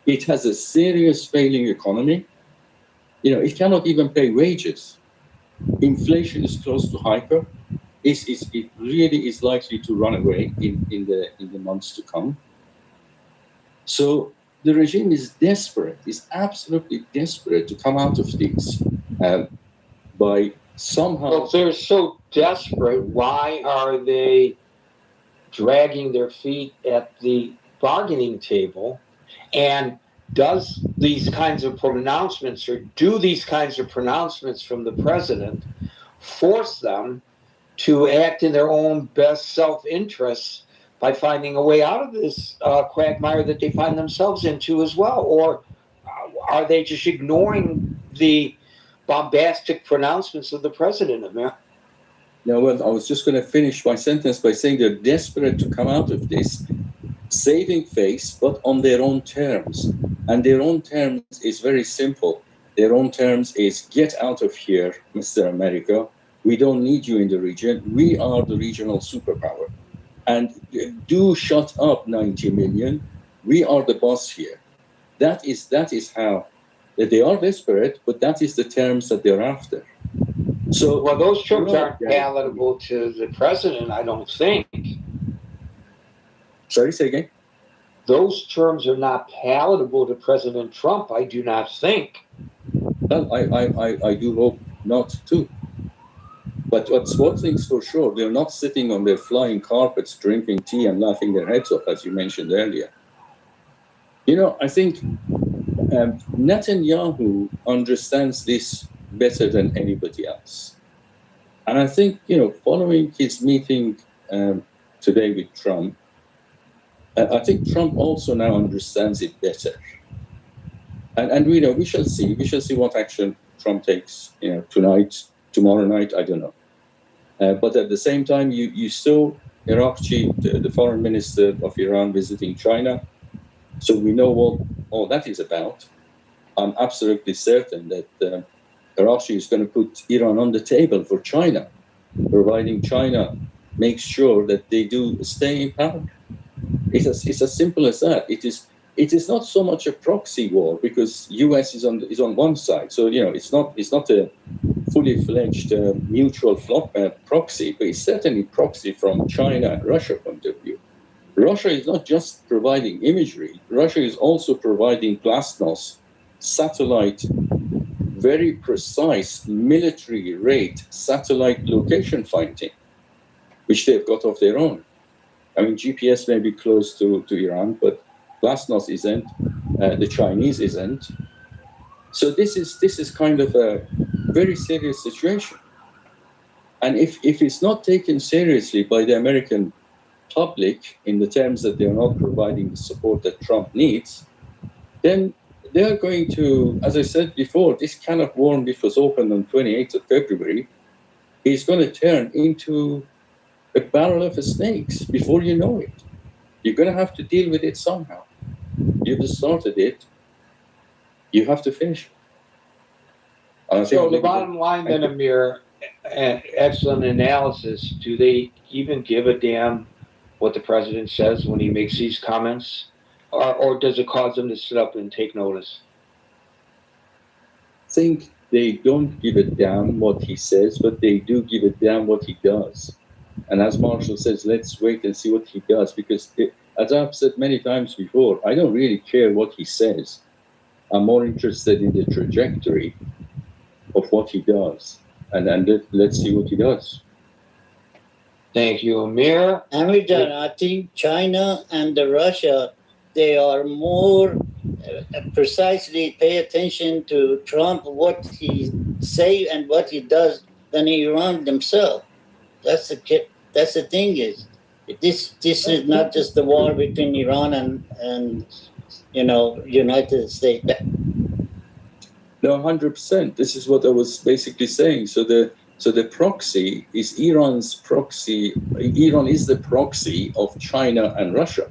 It has a serious failing economy. It cannot even pay wages. Inflation is close to hyper. It really is likely to run away in the months to come. So the regime is desperate, is absolutely desperate to come out of this by somehow. Well, if they're so desperate, why are they dragging their feet at the bargaining table? And does these kinds of pronouncements, or do these kinds of pronouncements from the president, force them to act in their own best self-interest by finding a way out of this quagmire that they find themselves into as well? Or are they just ignoring the bombastic pronouncements of the president, Amir? No, well, I was just going to finish my sentence by saying they're desperate to come out of this, saving face, but on their own terms. And their own terms is very simple. Their own terms is get out of here, Mr. America. We don't need you in the region. We are the regional superpower. And do shut up, 90 million. We are the boss here. That is how they are desperate, but that is the terms that they're after. So, well, those terms aren't palatable to the president, I don't think. Sorry, say again? Those terms are not palatable to President Trump, I do not think. Well, I do hope not too. But one thing's for sure, they're not sitting on their flying carpets, drinking tea and laughing their heads off, as you mentioned earlier. I think Netanyahu understands this better than anybody else. And I think, following his meeting today with Trump, I think Trump also now understands it better. And we shall see. We shall see what action Trump takes, tonight, tomorrow night, I don't know. But at the same time, you saw Irakchi, the foreign minister of Iran, visiting China. So we know what all that is about. I'm absolutely certain that Irakchi is going to put Iran on the table for China, providing China makes sure that they do stay in power. It's as simple as that. It is not so much a proxy war because US is on one side. So it's not a fully fledged mutual proxy, but it's certainly proxy from China and Russia point of view. Russia is not just providing imagery. Russia is also providing GLaSnost satellite, very precise military rate satellite location finding, which they've got of their own. I mean, GPS may be close to Iran, but GLaSnost isn't. The Chinese isn't. So this is kind of a very serious situation. And if it's not taken seriously by the American public in the terms that they're not providing the support that Trump needs, then they're going to, as I said before, this can of worm, which was opened on 28th of February, is going to turn into a barrel of snakes before you know it. You're going to have to deal with it somehow. You've started it. You have to finish it. So the bottom line then, Amir, excellent analysis. Do they even give a damn what the president says when he makes these comments? Or does it cause them to sit up and take notice? I think they don't give a damn what he says, but they do give a damn what he does. And as Marshall says, let's wait and see what he does, because as I've said many times before, I don't really care what he says. I'm more interested in the trajectory of what he does. And let's see what he does. Thank you, Amir. Hamilton, I think China and Russia, they are more precisely pay attention to Trump, what he say and what he does, than Iran themselves. That's the thing is, this is not just the war between Iran and United States. No, 100%. This is what I was basically saying. So the proxy is Iran's proxy. Iran is the proxy of China and Russia,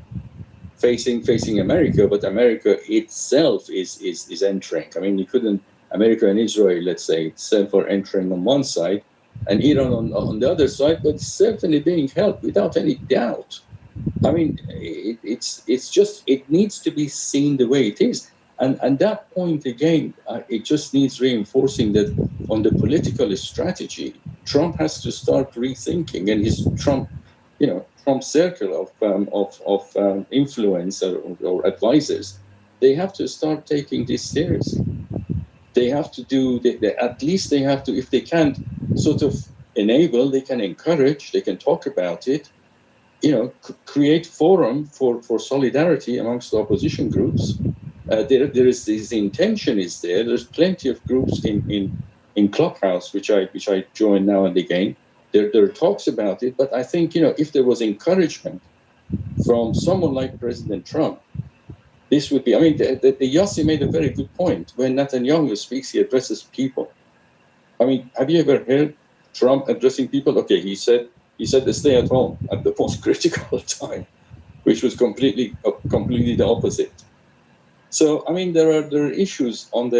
facing America, but America itself is entering. I mean, America and Israel, let's say, itself are entering on one side, and Iran on the other side, but certainly being helped without any doubt I mean, it's just, it needs to be seen the way it is. And that point again, it just needs reinforcing that on the political strategy, Trump has to start rethinking, and his Trump circle of influence or advisors, they have to start taking this seriously. They have to do, at least they have to, if they can't sort of enable, they can encourage, they can talk about it, create forum for solidarity amongst the opposition groups. There is this intention is there. There's plenty of groups in Clubhouse, which I join now and again. There are talks about it, but I think, if there was encouragement from someone like President Trump, this would be, I mean, the Yossi made a very good point. When Netanyahu speaks, he addresses people. I mean, have you ever heard Trump addressing people? Okay, he said to stay at home at the most critical time, which was completely the opposite. So, I mean, there are issues on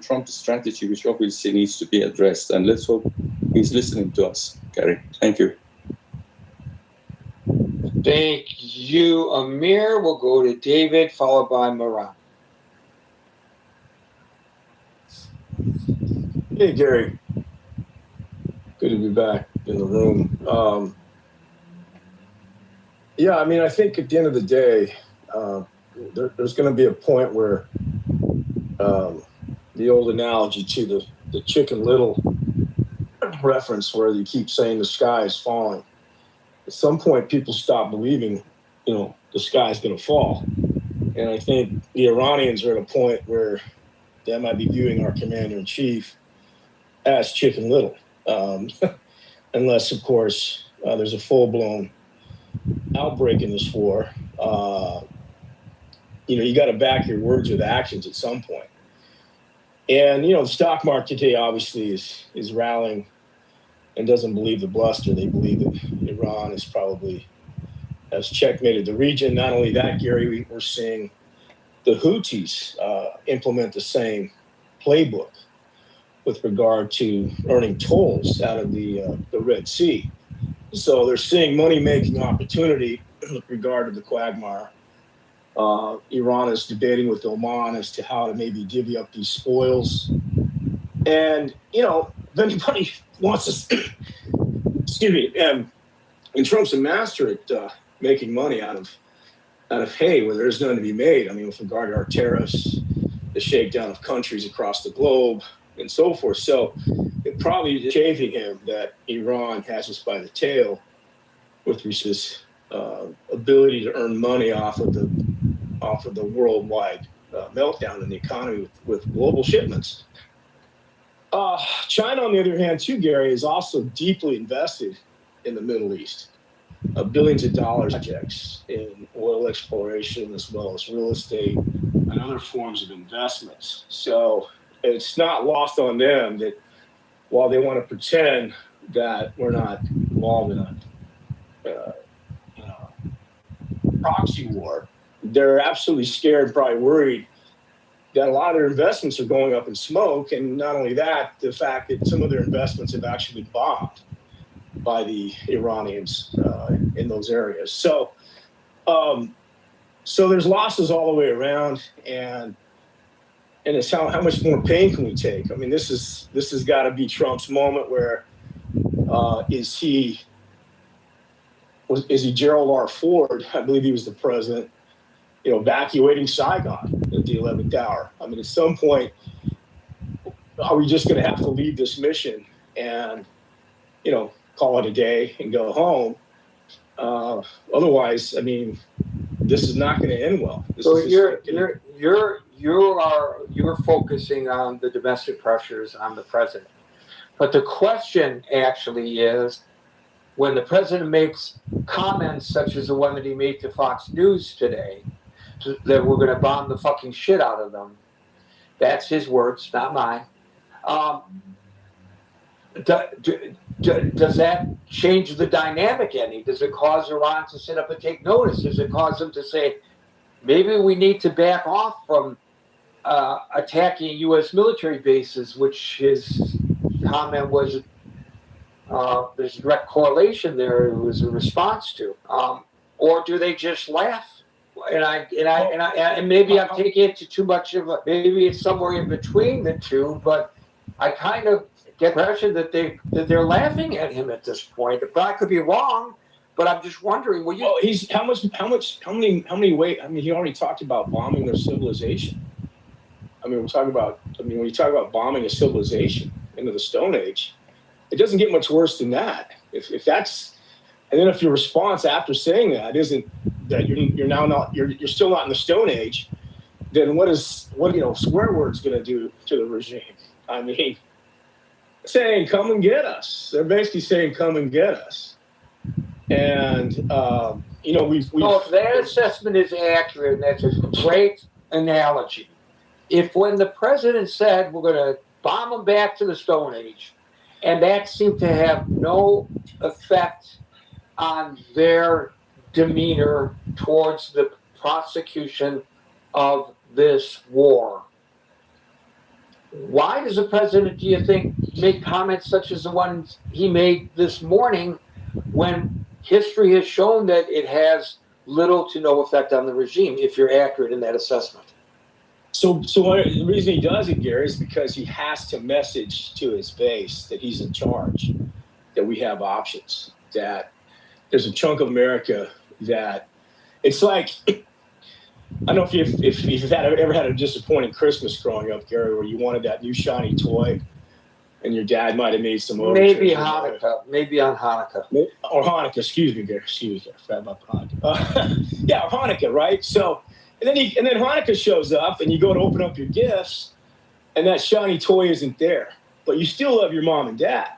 Trump's strategy, which obviously needs to be addressed. And let's hope he's listening to us, Gary. Thank you. Thank you, Amir. We'll go to David, followed by Moran. Hey, Gary. Good to be back in the room. Yeah, I mean, I think at the end of the day, there's going to be a point where the old analogy to the Chicken Little reference, where you keep saying the sky is falling. At some point, people stop believing, the sky is going to fall. And I think the Iranians are at a point where they might be viewing our commander-in-chief as Chicken Little. Unless, of course, there's a full-blown outbreak in this war. You got to back your words with actions at some point. And, the stock market today obviously is rallying and doesn't believe the bluster. They believe that Iran has checkmated the region. Not only that, Gary, we're seeing the Houthis implement the same playbook with regard to earning tolls out of the Red Sea. So they're seeing money-making opportunity with regard to the quagmire. Iran is debating with Oman as to how to maybe divvy up these spoils. And, if anybody wants to, excuse me, and Trump's a master at making money out of hay where there's none to be made. I mean, with regard to our tariffs, the shakedown of countries across the globe, and so forth. So it probably is chafing him that Iran has us by the tail with this ability to earn money off of the worldwide meltdown in the economy with global shipments. China, on the other hand, too, Gary, is also deeply invested in the Middle East. Billions of dollars projects in oil exploration, as well as real estate and other forms of investments. So it's not lost on them that while they want to pretend that we're not involved in a proxy war, they're absolutely scared, probably worried that a lot of their investments are going up in smoke. And not only that, the fact that some of their investments have actually been bombed by the Iranians in those areas. So there's losses all the way around, and it's how much more pain can we take? I mean, this has got to be Trump's moment where is he Gerald R. Ford? I believe he was the president, evacuating Saigon at the 11th hour. I mean, at some point, are we just going to have to leave this mission and, call it a day and go home? Otherwise, I mean, this is not going to end well. So you're focusing on the domestic pressures on the president. But the question actually is, when the president makes comments such as the one that he made to Fox News today, that we're going to bomb the fucking shit out of them. That's his words, not mine. Does that change the dynamic any? Does it cause Iran to sit up and take notice? Does it cause them to say, maybe we need to back off from attacking U.S. military bases, which his comment was, there's a direct correlation there. It was a response to. or do they just laugh? And maybe I'm taking it to too much of a, maybe it's somewhere in between the two, but I kind of get the impression that they're laughing at him at this point. But I could be wrong, but I'm just wondering, will you? Well, he's how many weight? I mean, he already talked about bombing their civilization. I mean, when you talk about bombing a civilization into the Stone Age, it doesn't get much worse than that. If that's, and then if your response after saying that isn't that you're still not in the Stone Age, then what swear words going to do to the regime? I mean, saying "come and get us." They're basically saying "come and get us," and we've. So if that assessment is accurate, and that's a great analogy. If when the president said we're going to bomb them back to the Stone Age, and that seemed to have no effect on their demeanor towards the prosecution of this war, why does the president, do you think, make comments such as the ones he made this morning when history has shown that it has little to no effect on the regime, if you're accurate in that assessment? So the reason he does it, Gary, is because he has to message to his base that he's in charge, that we have options, that there's a chunk of America that it's like, I don't know if you've ever had a disappointing Christmas growing up, Gary, where you wanted that new shiny toy and your dad might have made some overtures. Maybe Hanukkah. Maybe on Hanukkah. Or Hanukkah, excuse me, Gary. Excuse me, I forgot about Hanukkah. Yeah, or Hanukkah, right? So, and then Hanukkah shows up, and you go to open up your gifts, and that shiny toy isn't there. But you still love your mom and dad.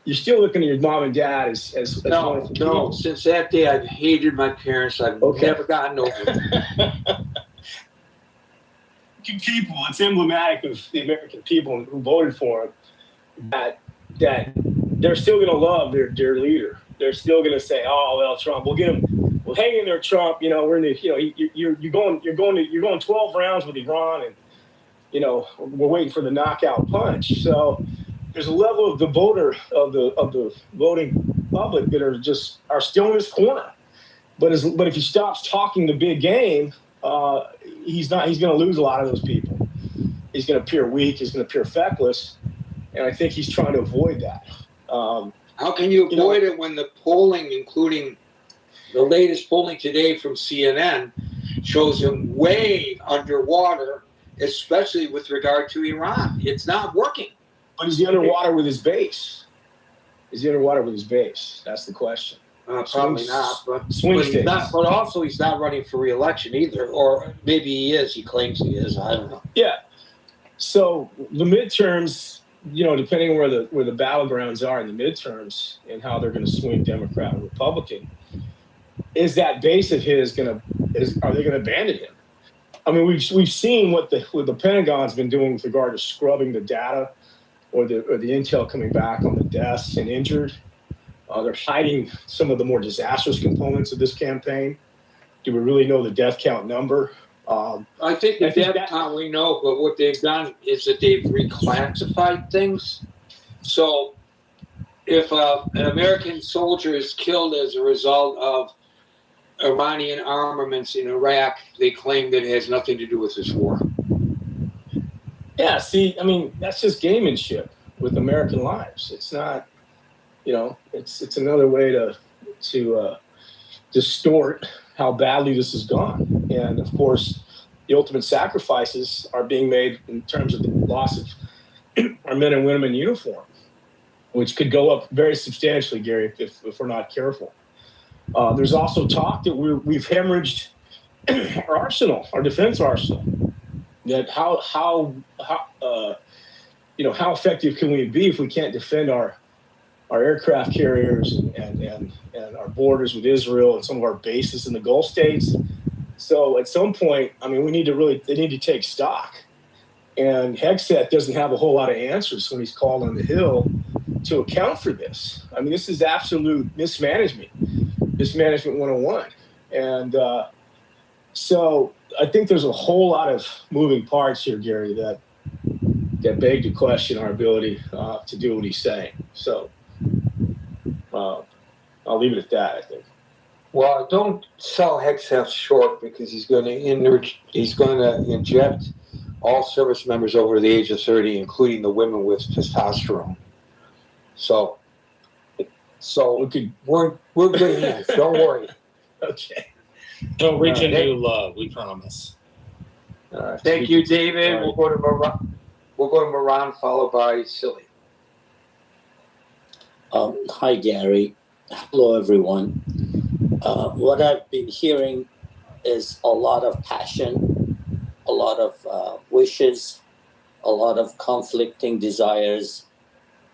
You're still looking at your mom and dad as no. Since that day, I've hated my parents. I've never gotten over it. People, it's emblematic of the American people who voted for him, that they're still going to love their leader. They're still going to say, "Oh well, Trump, we'll get him. We'll hang in there, Trump. We're in the, you're going 12 rounds with Iran, and we're waiting for the knockout punch." So there's a level of the the voting public that are still in his corner. But if he stops talking the big game, he's going to lose a lot of those people. He's going to appear weak. He's going to appear feckless, and I think he's trying to avoid that. How can you avoid it when the polling, including the latest polling today from CNN, shows him way underwater, especially with regard to Iran? It's not working. But is he underwater with his base? Is he underwater with his base? That's the question. Probably not. But he's not. But also, he's not running for re-election either. Or maybe he is. He claims he is. I don't know. Yeah. So the midterms, depending where the battlegrounds are in the midterms and how they're going to swing Democrat and Republican, is that base of his are they going to abandon him? I mean, we've seen what the Pentagon's been doing with regard to scrubbing the data or the intel coming back on the deaths and injured. They're hiding some of the more disastrous components of this campaign. Do we really know the death count number? I think the death count we know, but what they've done is that they've reclassified things. So if an American soldier is killed as a result of Iranian armaments in Iraq, they claim that it has nothing to do with this war. Yeah, see, I mean, that's just gamemanship with American lives. It's not, it's another way to distort how badly this has gone. And of course, the ultimate sacrifices are being made in terms of the loss of our men and women in uniform, which could go up very substantially, Gary, if we're not careful. There's also talk that we've hemorrhaged our arsenal, our defense arsenal. That how effective can we be if we can't defend our aircraft carriers and our borders with Israel and some of our bases in the Gulf states? So at some point, I mean, they need to take stock. And Hegseth doesn't have a whole lot of answers when he's called on the Hill to account for this. I mean, this is absolute mismanagement 101. And so I think there's a whole lot of moving parts here, Gary, that beg to question our ability to do what he's saying. So I'll leave it at that, I think. Well, don't sell Hexaf short because he's going to inject all service members over the age of 30, including the women with testosterone. So we're good hands. Don't worry. Okay. He'll reach a All right. new low, we promise. Thank you, David. All right. We'll go to Moran, followed by Silly. Hi, Gary. Hello, everyone. What I've been hearing is a lot of passion, a lot of wishes, a lot of conflicting desires.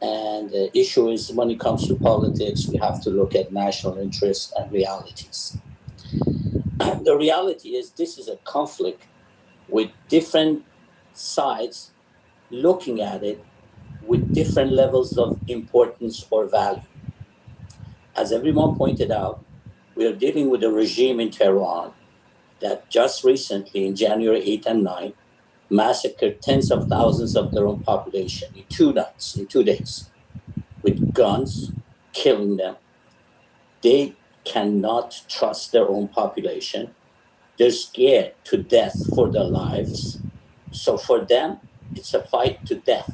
And the issue is when it comes to politics, we have to look at national interests and realities. The reality is this is a conflict with different sides looking at it with different levels of importance or value. As everyone pointed out, we are dealing with a regime in Tehran that just recently, in January 8th and 9th, massacred tens of thousands of their own population in 2 nights, in 2 days, with guns, killing them. They cannot trust their own population. They're scared to death for their lives. So for them, it's a fight to death.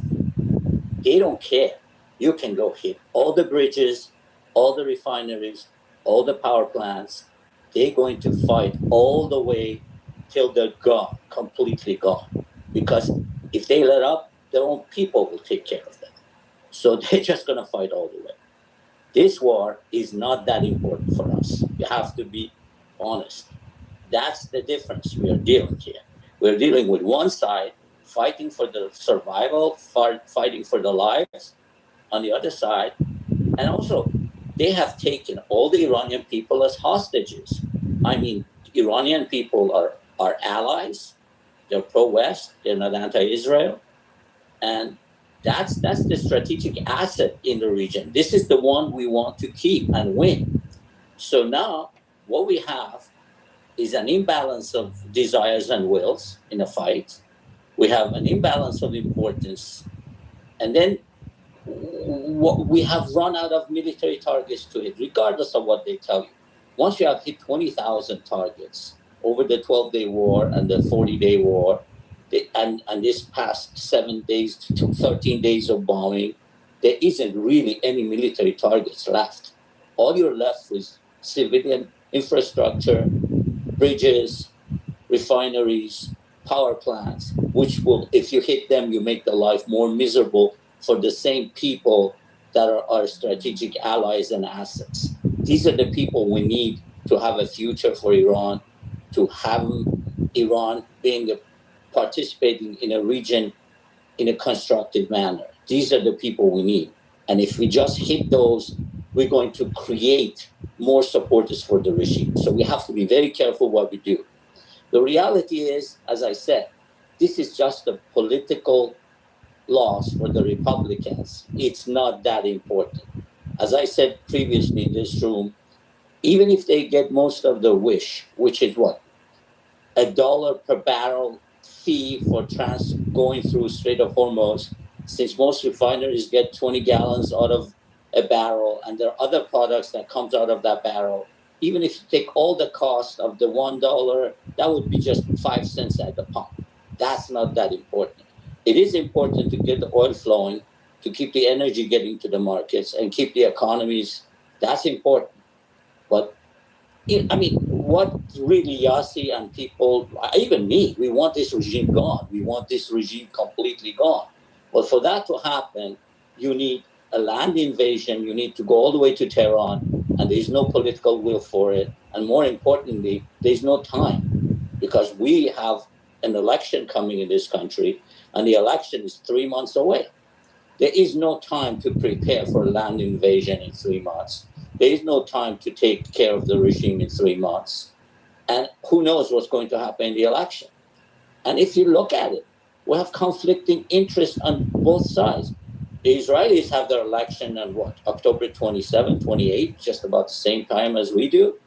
They don't care. You can go hit all the bridges, all the refineries, all the power plants. They're going to fight all the way till they're gone, completely gone. Because if they let up, their own people will take care of them. So they're just going to fight all the way. This war is not that important for us. You have to be honest. That's the difference we are dealing here. We're dealing with one side fighting for the survival, fighting for the lives on the other side. And also, they have taken all the Iranian people as hostages. I mean, Iranian people are allies. They're pro-West. They're not anti-Israel. And that's the strategic asset in the region. This is the one we want to keep and win. So now what we have is an imbalance of desires and wills in a fight. We have an imbalance of importance. And then we have run out of military targets to hit, regardless of what they tell you. Once you have hit 20,000 targets over the 12-day war and the 40-day war, and this past 7 days to 13 days of bombing, there isn't really any military targets left. All you're left with civilian infrastructure, bridges, refineries, power plants, which will, if you hit them, you make the life more miserable for the same people that are our strategic allies and assets. These are the people we need to have a future for Iran, to have Iran participating in a region in a constructive manner. These are the people we need. And if we just hit those, we're going to create more supporters for the regime. So we have to be very careful what we do. The reality is, as I said, this is just a political loss for the Republicans. It's not that important. As I said previously in this room, even if they get most of their wish, which is what? $1 per barrel fee for going through Strait of Hormuz, since most refineries get 20 gallons out of a barrel, and there are other products that comes out of that barrel. Even if you take all the cost of the $1, that would be just 5 cents at the pump. That's not that important. It is important to get the oil flowing, to keep the energy getting to the markets and keep the economies. That's important. But I mean, what really Yassi and people, even me, we want this regime gone. We want this regime completely gone. But for that to happen, you need a land invasion. You need to go all the way to Tehran, and there's no political will for it. And more importantly, there's no time, because we have an election coming in this country, and the election is 3 months away. There is no time to prepare for a land invasion in 3 months. There is no time to take care of the regime in 3 months. And who knows what's going to happen in the election. And if you look at it, we have conflicting interests on both sides. The Israelis have their election on October 27, 28, just about the same time as we do.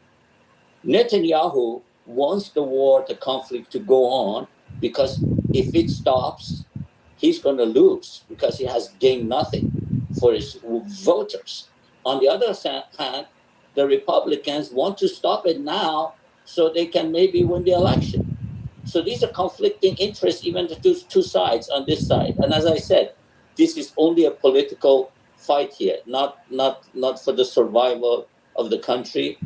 Netanyahu wants the war, the conflict to go on, because if it stops, he's going to lose, because he has gained nothing for his voters. On the other hand, the Republicans want to stop it now so they can maybe win the election. So these are conflicting interests, even the two sides on this side. And as I said, this is only a political fight here, not for the survival of the country.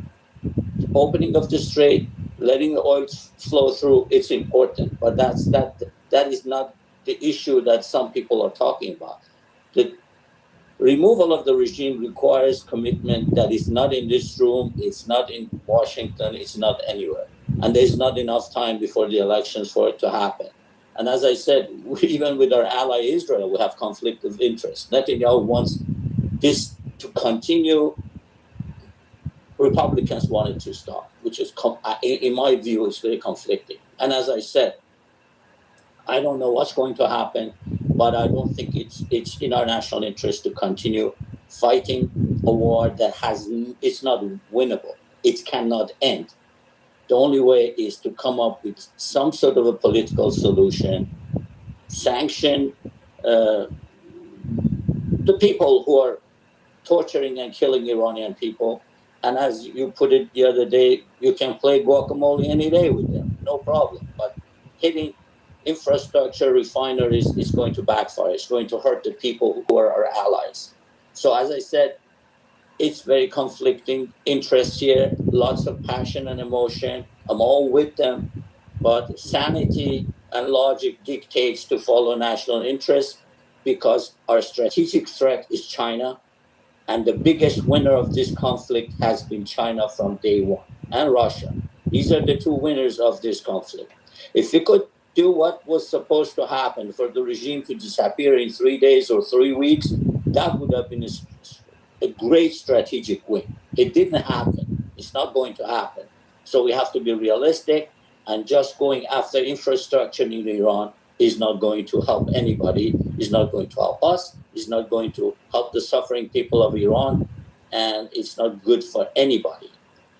Opening of the strait, letting the oil flow through, it's important, but that is not the issue that some people are talking about. The removal of the regime requires commitment that is not in this room, it's not in Washington, it's not anywhere. And there's not enough time before the elections for it to happen. And as I said, even with our ally Israel, we have conflict of interest. Netanyahu wants this to continue. Republicans wanted to stop, which is, in my view, is very conflicting. And as I said, I don't know what's going to happen, but I don't think it's in our national interest to continue fighting a war that it's not winnable. It cannot end. The only way is to come up with some sort of a political solution, sanction the people who are torturing and killing Iranian people. And as you put it the other day, you can play guacamole any day with them, no problem. But hitting infrastructure, refineries is going to backfire. It's going to hurt the people who are our allies. So as I said, it's very conflicting interests here, lots of passion and emotion. I'm all with them, but sanity and logic dictates to follow national interest because our strategic threat is China. And the biggest winner of this conflict has been China from day one, and Russia. These are the two winners of this conflict. If we could do what was supposed to happen for the regime to disappear in 3 days or 3 weeks, that would have been a great strategic win. It didn't happen. It's not going to happen. So we have to be realistic, and just going after infrastructure in Iran is not going to help anybody, is not going to help us, is not going to help the suffering people of Iran, and it's not good for anybody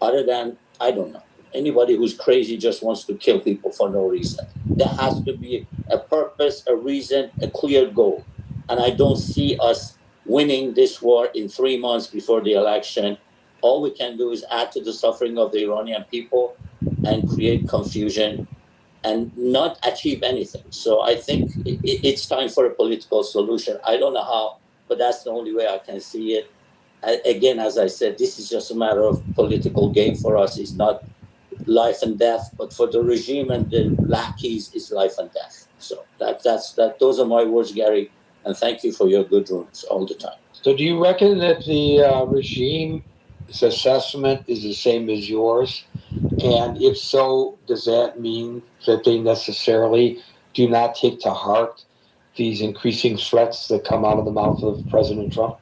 other than, I don't know, anybody who's crazy just wants to kill people for no reason. There has to be a purpose, a reason, a clear goal. And I don't see us winning this war in 3 months before the election. All we can do is add to the suffering of the Iranian people and create confusion and not achieve anything. So I think it's time for a political solution. I don't know how, but that's the only way I can see it. Again, as I said, this is just a matter of political game for us. It's not life and death, but for the regime and the lackeys, it's life and death. So those are my words, Gary, and thank you for your good rooms all the time. So do you reckon that the regime's assessment is the same as yours? And if so, does that mean that they necessarily do not take to heart these increasing threats that come out of the mouth of President Trump?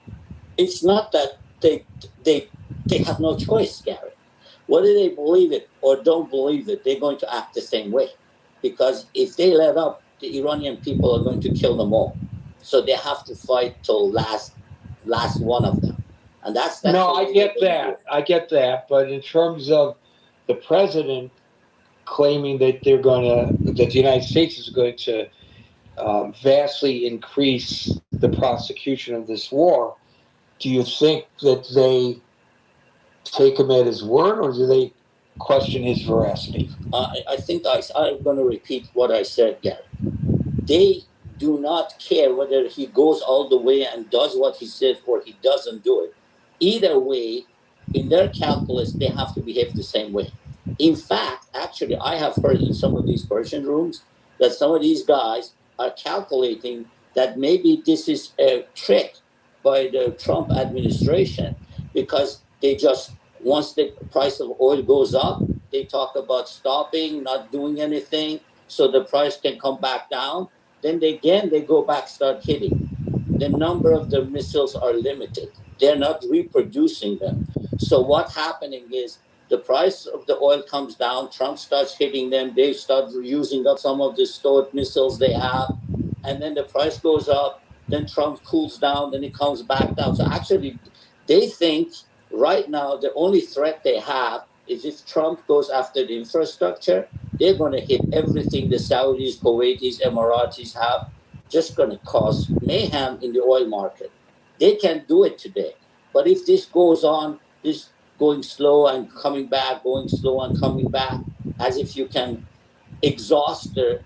It's not that they have no choice, Gary. Whether they believe it or don't believe it, they're going to act the same way. Because if they let up, the Iranian people are going to kill them all. So they have to fight till last one of them. And that's no, I get that. I get that. But in terms of the president claiming that that the United States is going to vastly increase the prosecution of this war, do you think that they take him at his word, or do they question his veracity? I think I'm going to repeat what I said, Gary. They do not care whether he goes all the way and does what he said or he doesn't do it. Either way, in their calculus, they have to behave the same way. In fact, actually, I have heard in some of these Persian rooms that some of these guys are calculating that maybe this is a trick by the Trump administration, because they just, once the price of oil goes up, they talk about stopping, not doing anything, so the price can come back down. Then they go back, start hitting. The number of the missiles are limited. They're not reproducing them. So what's happening is the price of the oil comes down, Trump starts hitting them, they start using up some of the stored missiles they have, and then the price goes up, then Trump cools down, then it comes back down. So actually, they think right now the only threat they have is if Trump goes after the infrastructure, they're going to hit everything the Saudis, Kuwaitis, Emiratis have, just going to cause mayhem in the oil market. They can do it today. But if this goes on, this going slow and coming back, going slow and coming back, as if you can exhaust their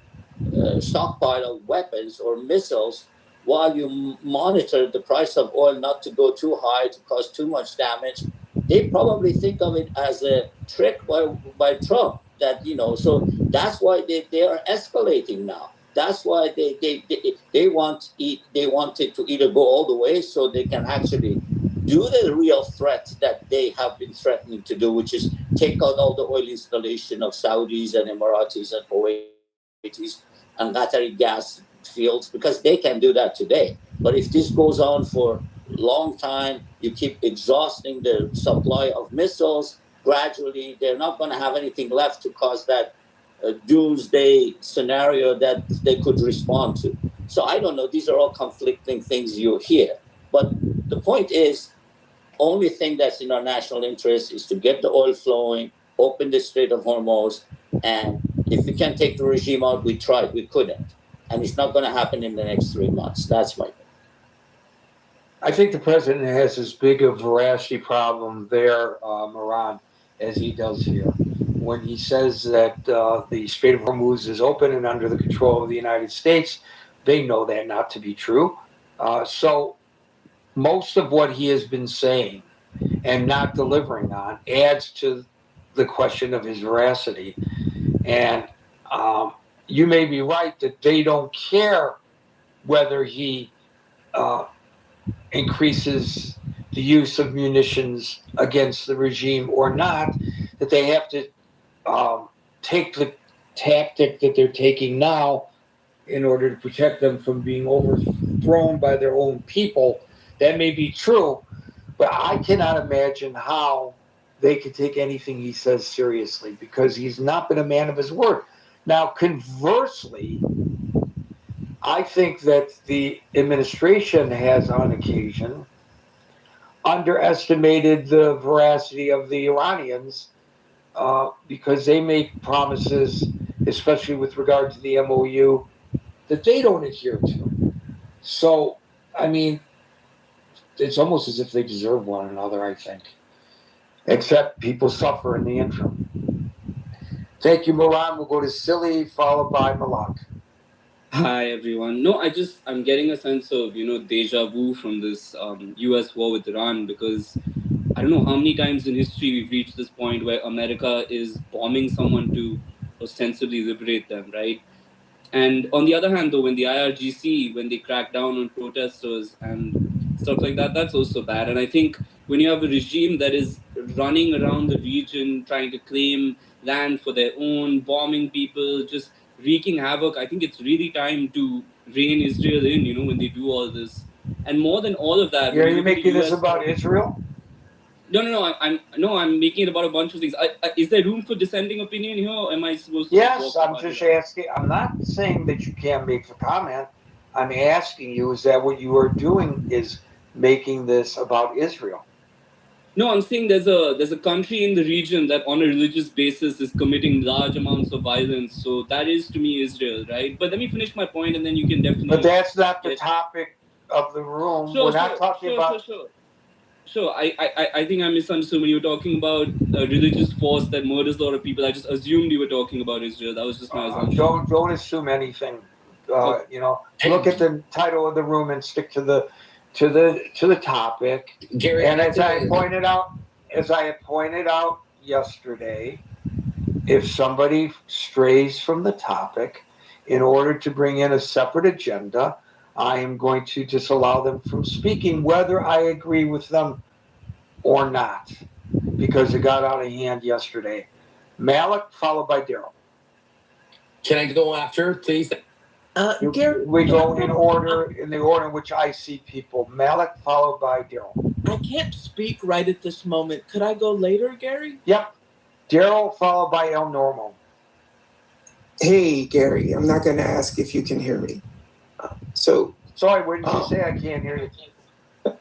stockpile of weapons or missiles while you monitor the price of oil not to go too high to cause too much damage. They probably think of it as a trick by Trump that, so that's why they are escalating now. That's why they want it to either go all the way so they can actually do the real threat that they have been threatening to do, which is take out all the oil installation of Saudis and Emiratis and Kuwaitis and Qatari gas fields, because they can do that today. But if this goes on for a long time, you keep exhausting the supply of missiles, gradually they're not going to have anything left to cause that doomsday scenario that they could respond to. So I don't know. These are all conflicting things you hear. But the point is, only thing that's in our national interest is to get the oil flowing, open the Strait of Hormuz, and if we can take the regime out, we tried, we couldn't. And it's not going to happen in the next 3 months. That's my point. I think the president has as big a veracity problem there, Moran, as he does here. When he says that the Strait of Hormuz is open and under the control of the United States, they know that not to be true. So most of what he has been saying and not delivering on adds to the question of his veracity. And you may be right that they don't care whether he increases the use of munitions against the regime or not, that they have to take the tactic that they're taking now in order to protect them from being overthrown by their own people. That may be true, but I cannot imagine how they could take anything he says seriously, because he's not been a man of his word. Now, conversely, I think that the administration has, on occasion, underestimated the veracity of the Iranians because they make promises, especially with regard to the MOU, that they don't adhere to. So, I mean, it's almost as if they deserve one another, I think. Except people suffer in the interim. Thank you, Moran. We'll go to Silly, followed by Malak. Hi everyone. No, I'm getting a sense of deja vu from this U.S. war with Iran, because I don't know how many times in history we've reached this point where America is bombing someone to ostensibly liberate them, right? And on the other hand, though, when the IRGC, when they crack down on protesters and stuff like that, that's also bad. And I think when you have a regime that is running around the region trying to claim land for their own, bombing people, just wreaking havoc, I think it's really time to rein Israel in, when they do all this. And more than all of that... Are you making this about Israel? No, I'm making it about a bunch of things. Is there room for dissenting opinion here, or am I supposed to... Yes, I'm just asking. I'm not saying that you can't make the comment. I'm asking you, is that what you are doing, is making this about Israel? No, I'm saying there's a country in the region that on a religious basis is committing large amounts of violence. So that is, to me, Israel, right? But let me finish my point, and then you can definitely... But that's not the topic of the room. We're not talking about... Sure. I think I misunderstood when you were talking about a religious force that murders a lot of people. I just assumed you were talking about Israel. That was just my assumption. Don't assume anything. Look at the title of the room and stick to the topic. Gary, and as I had pointed out yesterday, if somebody strays from the topic in order to bring in a separate agenda, I am going to disallow them from speaking, whether I agree with them or not, because it got out of hand yesterday. Malik, followed by Daryl. Can I go after, please? Gary, we go in the order in which I see people. Malik, followed by Daryl. I can't speak right at this moment. Could I go later, Gary? Yep. Daryl, followed by El Normo. Hey, Gary, I'm not going to ask if you can hear me. Sorry, what did you say? I can't hear you.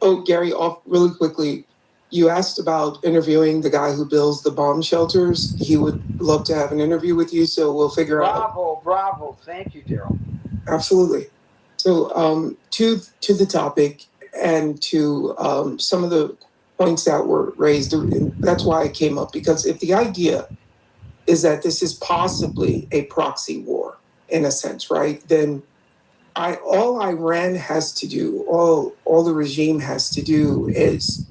Oh, Gary, off really quickly. You asked about interviewing the guy who builds the bomb shelters. He would love to have an interview with you, so we'll figure out. Bravo. Thank you, Daryl. Absolutely. So to the topic and to some of the points that were raised, and that's why I came up, because if the idea is that this is possibly a proxy war in a sense, right? Then all Iran has to do, all the regime has to do is,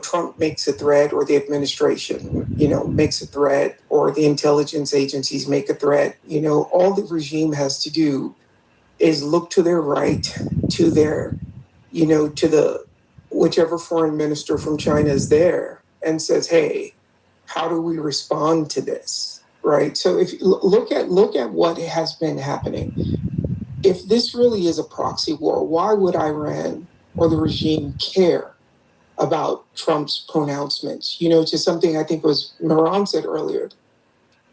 Trump makes a threat, or the administration, makes a threat, or the intelligence agencies make a threat. All the regime has to do is look to their right, to their, to the whichever foreign minister from China is there, and says, hey, how do we respond to this? Right. So if you look at what has been happening, if this really is a proxy war, why would Iran or the regime care about Trump's pronouncements? To something I think was Miran said earlier.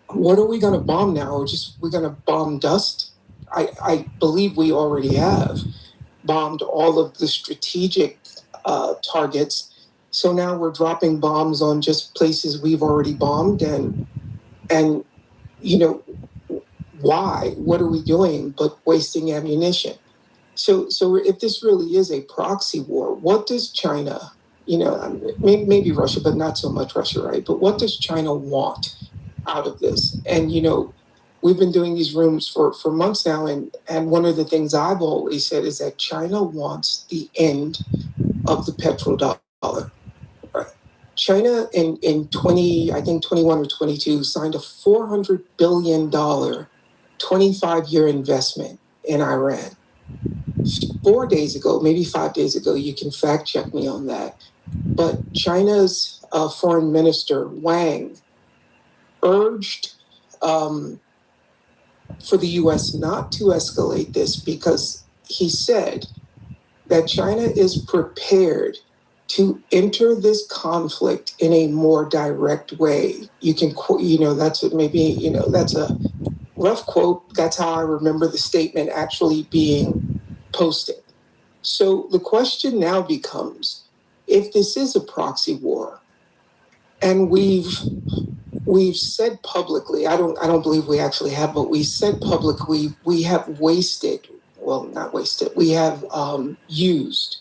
What are we going to bomb now? We're going to bomb dust? I believe we already have bombed all of the strategic targets. So now we're dropping bombs on just places we've already bombed, and why? What are we doing but wasting ammunition? So if this really is a proxy war, what does China, maybe Russia, but not so much Russia, right? But what does China want out of this? And, we've been doing these rooms for months now, and one of the things I've always said is that China wants the end of the petrodollar. Right? China in 21 or 22 signed a $400 billion 25-year investment in Iran. 4 days ago, maybe 5 days ago, you can fact check me on that, but China's foreign minister, Wang, urged for the U.S. not to escalate this, because he said that China is prepared to enter this conflict in a more direct way. You can, that's a rough quote. That's how I remember the statement actually being posted. So the question now becomes, if this is a proxy war, and we've said publicly, I don't believe we actually have, but we said publicly we have used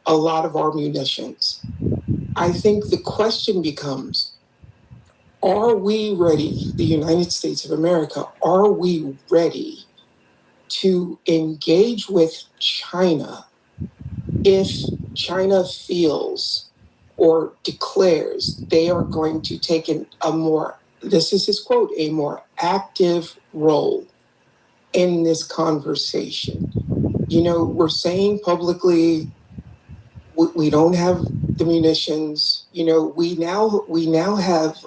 a lot of our munitions. I think the question becomes, are we ready, the United States of America, are we ready to engage with China if China feels or declares they are going to take this is his quote, a more active role in this conversation? We're saying publicly we don't have the munitions. We now have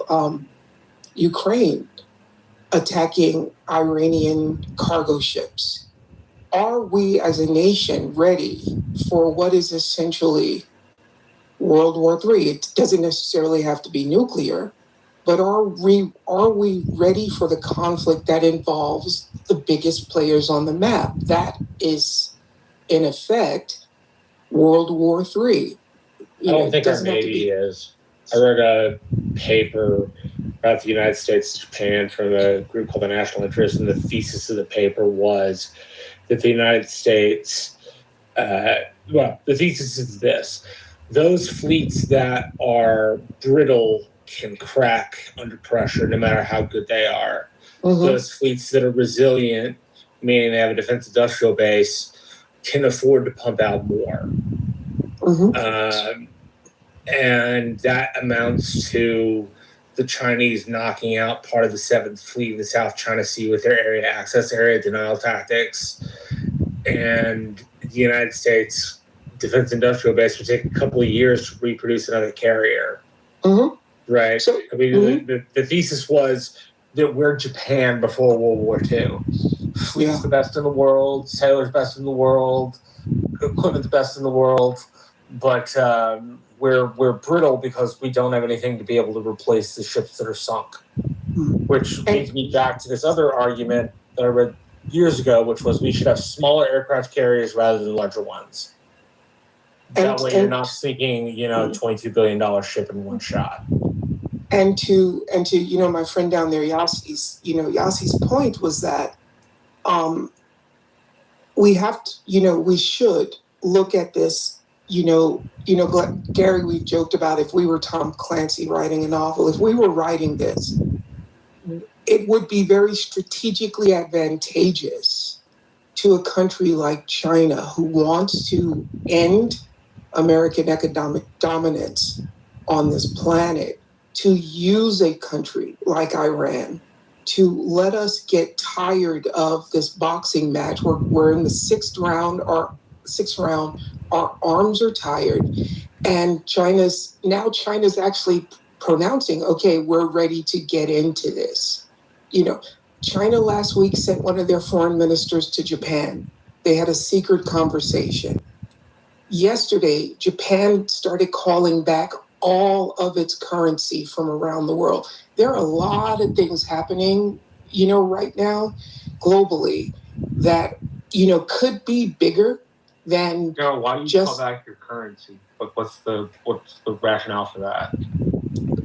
Ukraine attacking Iranian cargo ships. Are we as a nation ready for what is essentially World War III? It doesn't necessarily have to be nuclear, but are we ready for the conflict that involves the biggest players on the map? That is, in effect, World War III. I don't think our Navy is. I wrote a paper about the United States and Japan from a group called the National Interest, and the thesis of the paper was that the United States, the thesis is this: those fleets that are brittle can crack under pressure no matter how good they are. Mm-hmm. Those fleets that are resilient, meaning they have a defense industrial base, can afford to pump out more. Mm-hmm. And that amounts to the Chinese knocking out part of the 7th Fleet in the South China Sea with their area access, area denial tactics. And the United States defense industrial base would take a couple of years to reproduce another carrier. Mm-hmm. Right? So, the thesis was that we're Japan before World War II. Fleet's the best in the world, sailors best in the world, equipment's best in the world, but we're brittle because we don't have anything to be able to replace the ships that are sunk. Which leads me back to this other argument that I read years ago, which was we should have smaller aircraft carriers rather than larger ones. That way you're not sinking, $22 billion ship in one shot. And to my friend down there, Yassi's point was that we have to, we should look at this Gary, we've joked about if we were Tom Clancy writing a novel, if we were writing this, it would be very strategically advantageous to a country like China who wants to end American economic dominance on this planet to use a country like Iran to let us get tired of this boxing match. We're in the sixth round. Our arms are tired, and China's actually pronouncing, okay, we're ready to get into this. China last week sent one of their foreign ministers to Japan. They had a secret conversation. Yesterday, Japan started calling back all of its currency from around the world. There are a lot of things happening, right now, globally, that, could be bigger than Daryl, why do you just call back your currency? What's the rationale for that?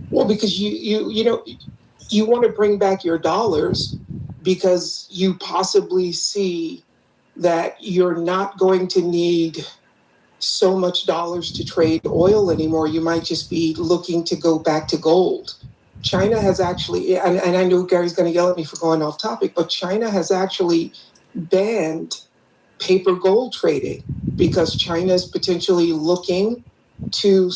Well, because you want to bring back your dollars because you possibly see that you're not going to need so much dollars to trade oil anymore. You might just be looking to go back to gold. China has actually, and I know Gary's going to yell at me for going off topic, but China has actually banned paper gold trading because China is potentially looking to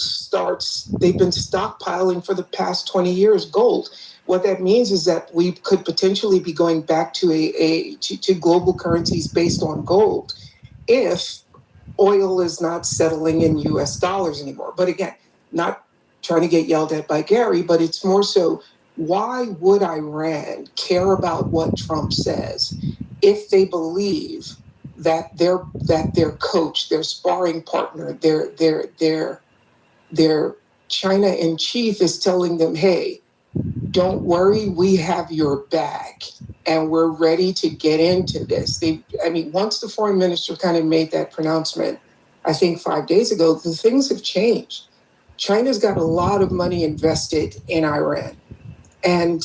they've been stockpiling for the past 20 years gold. What that means is that we could potentially be going back to to global currencies based on gold if oil is not settling in US dollars anymore. But again, not trying to get yelled at by Gary, but it's more so, why would Iran care about what Trump says if they believe that their coach, their sparring partner, their China in chief is telling them, hey, don't worry, we have your back and we're ready to get into this. Once the foreign minister kind of made that pronouncement, I think 5 days ago, the things have changed. China's got a lot of money invested in Iran. And,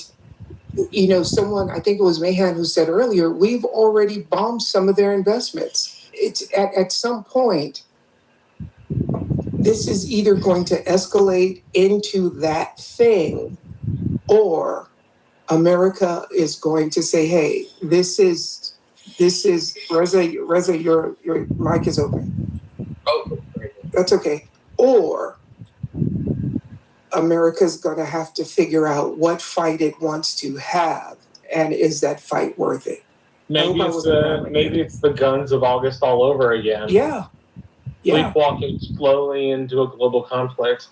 someone, I think it was Mahan who said earlier, we've already bombed some of their investments. It's at some point, this is either going to escalate into that thing, or America is going to say, hey, this is Reza, your mic is open. Oh, that's okay. Or America's going to have to figure out what fight it wants to have, and is that fight worth it? Maybe it's the guns of August all over again. Yeah. Sleepwalking slowly into a global conflict.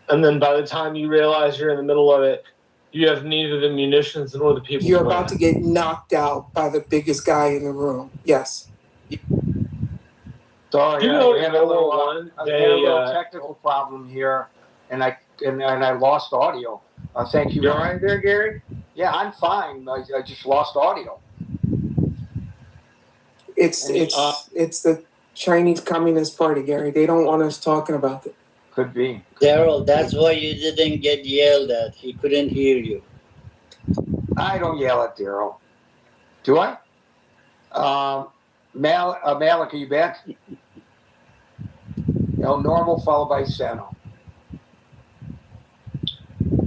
And then by the time you realize you're in the middle of it, you have neither the munitions nor the people. You're about to get knocked out by the biggest guy in the room. Yes. Sorry, Do you know we had a little technical problem here, and I lost audio. Thank you. You all right there, Gary? Yeah, I'm fine. I just lost audio. It's the Chinese Communist Party, Gary. They don't want us talking about it. Could be. Daryl, that's why you didn't get yelled at. He couldn't hear you. I don't yell at Daryl. Do I? Malik, are you back? Normal followed by Sano.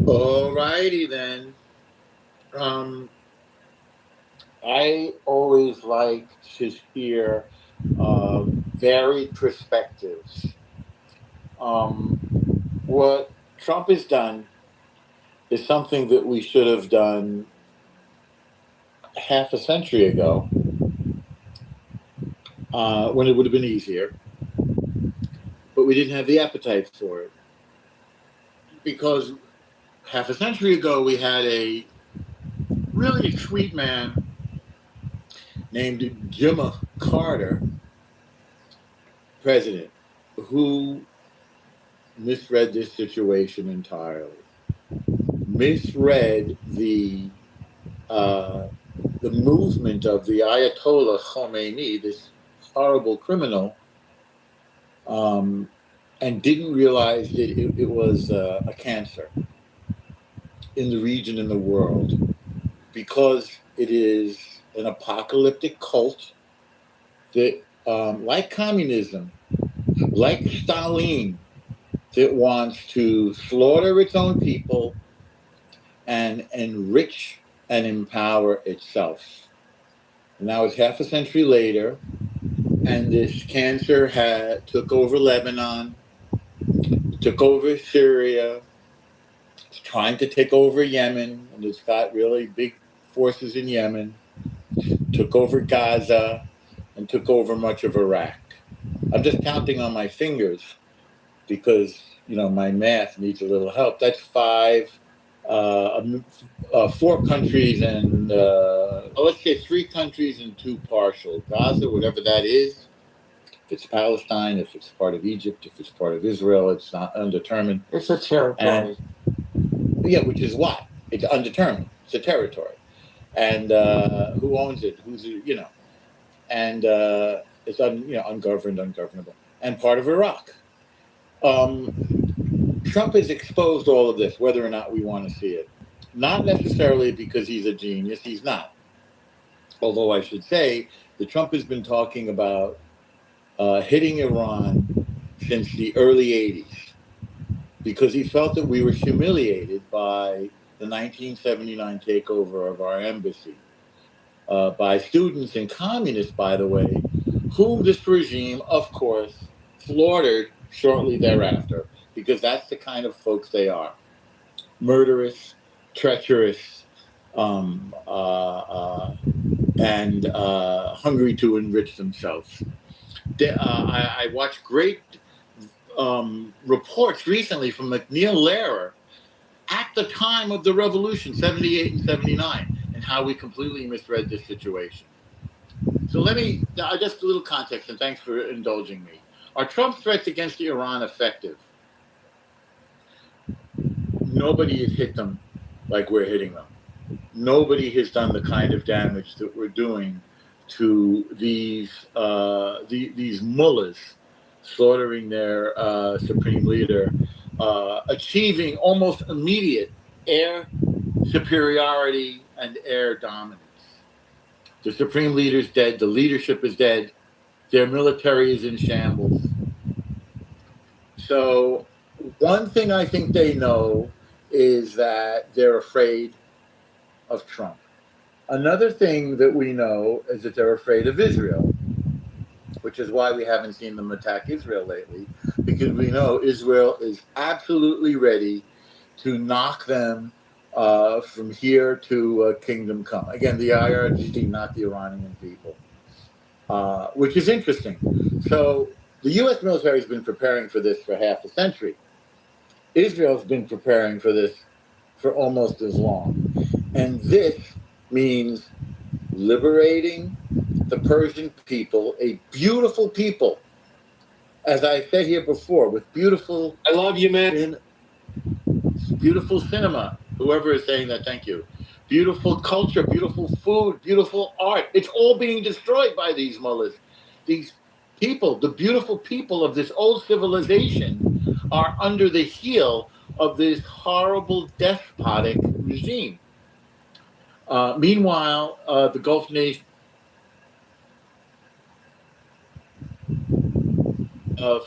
Alrighty then. I always like to hear varied perspectives. What Trump has done is something that we should have done half a century ago, when it would have been easier, but we didn't have the appetite for it. Because half a century ago, we had a really sweet man named Jimmy Carter, president, who misread this situation entirely. Misread the movement of the Ayatollah Khomeini, this horrible criminal, and didn't realize that it was a cancer in the region, in the world, because it is an apocalyptic cult that, like communism, like Stalin, that wants to slaughter its own people and enrich and empower itself. Now it's half a century later, and this cancer took over Lebanon, took over Syria, it's trying to take over Yemen, and it's got really big forces in Yemen, took over Gaza, and took over much of Iraq. I'm just counting on my fingers because, my math needs a little help. That's 4 countries and, let's say 3 countries and 2 partial. Gaza, whatever that is, if it's Palestine, if it's part of Egypt, if it's part of Israel, it's not undetermined. It's a territory. Which is what? It's undetermined. It's a territory. And who owns it? Who's it, And it's ungoverned, ungovernable. And part of Iraq. Trump has exposed all of this, whether or not we want to see it. Not necessarily because he's a genius. He's not. Although I should say that Trump has been talking about hitting Iran since the early 80s because he felt that we were humiliated by the 1979 takeover of our embassy by students and communists, by the way, whom this regime, of course, slaughtered shortly thereafter, because that's the kind of folks they are. Murderous, treacherous, and hungry to enrich themselves. I watched great reports recently from McNeil Lehrer at the time of the revolution, 78 and 79, and how we completely misread this situation. So let me, just a little context, and thanks for indulging me. Are Trump's threats against Iran effective? Nobody has hit them like we're hitting them. Nobody has done the kind of damage that we're doing to these mullahs slaughtering their supreme leader, achieving almost immediate air superiority and air dominance. The supreme leader's dead. The leadership is dead. Their military is in shambles. So one thing I think they know is that they're afraid of Trump. Another thing that we know is that they're afraid of Israel, which is why we haven't seen them attack Israel lately, because we know Israel is absolutely ready to knock them from here to kingdom come. Again, the IRGC, not the Iranian people, which is interesting. So the U.S. military has been preparing for this for half a century. Israel's been preparing for this for almost as long. And this means liberating the Persian people, a beautiful people, as I said here before, with beautiful... I love you, man. Beautiful cinema. Whoever is saying that, thank you. Beautiful culture, beautiful food, beautiful art. It's all being destroyed by these mullahs. These people, the beautiful people of this old civilization, are under the heel of this horrible despotic regime. Meanwhile, the Gulf nation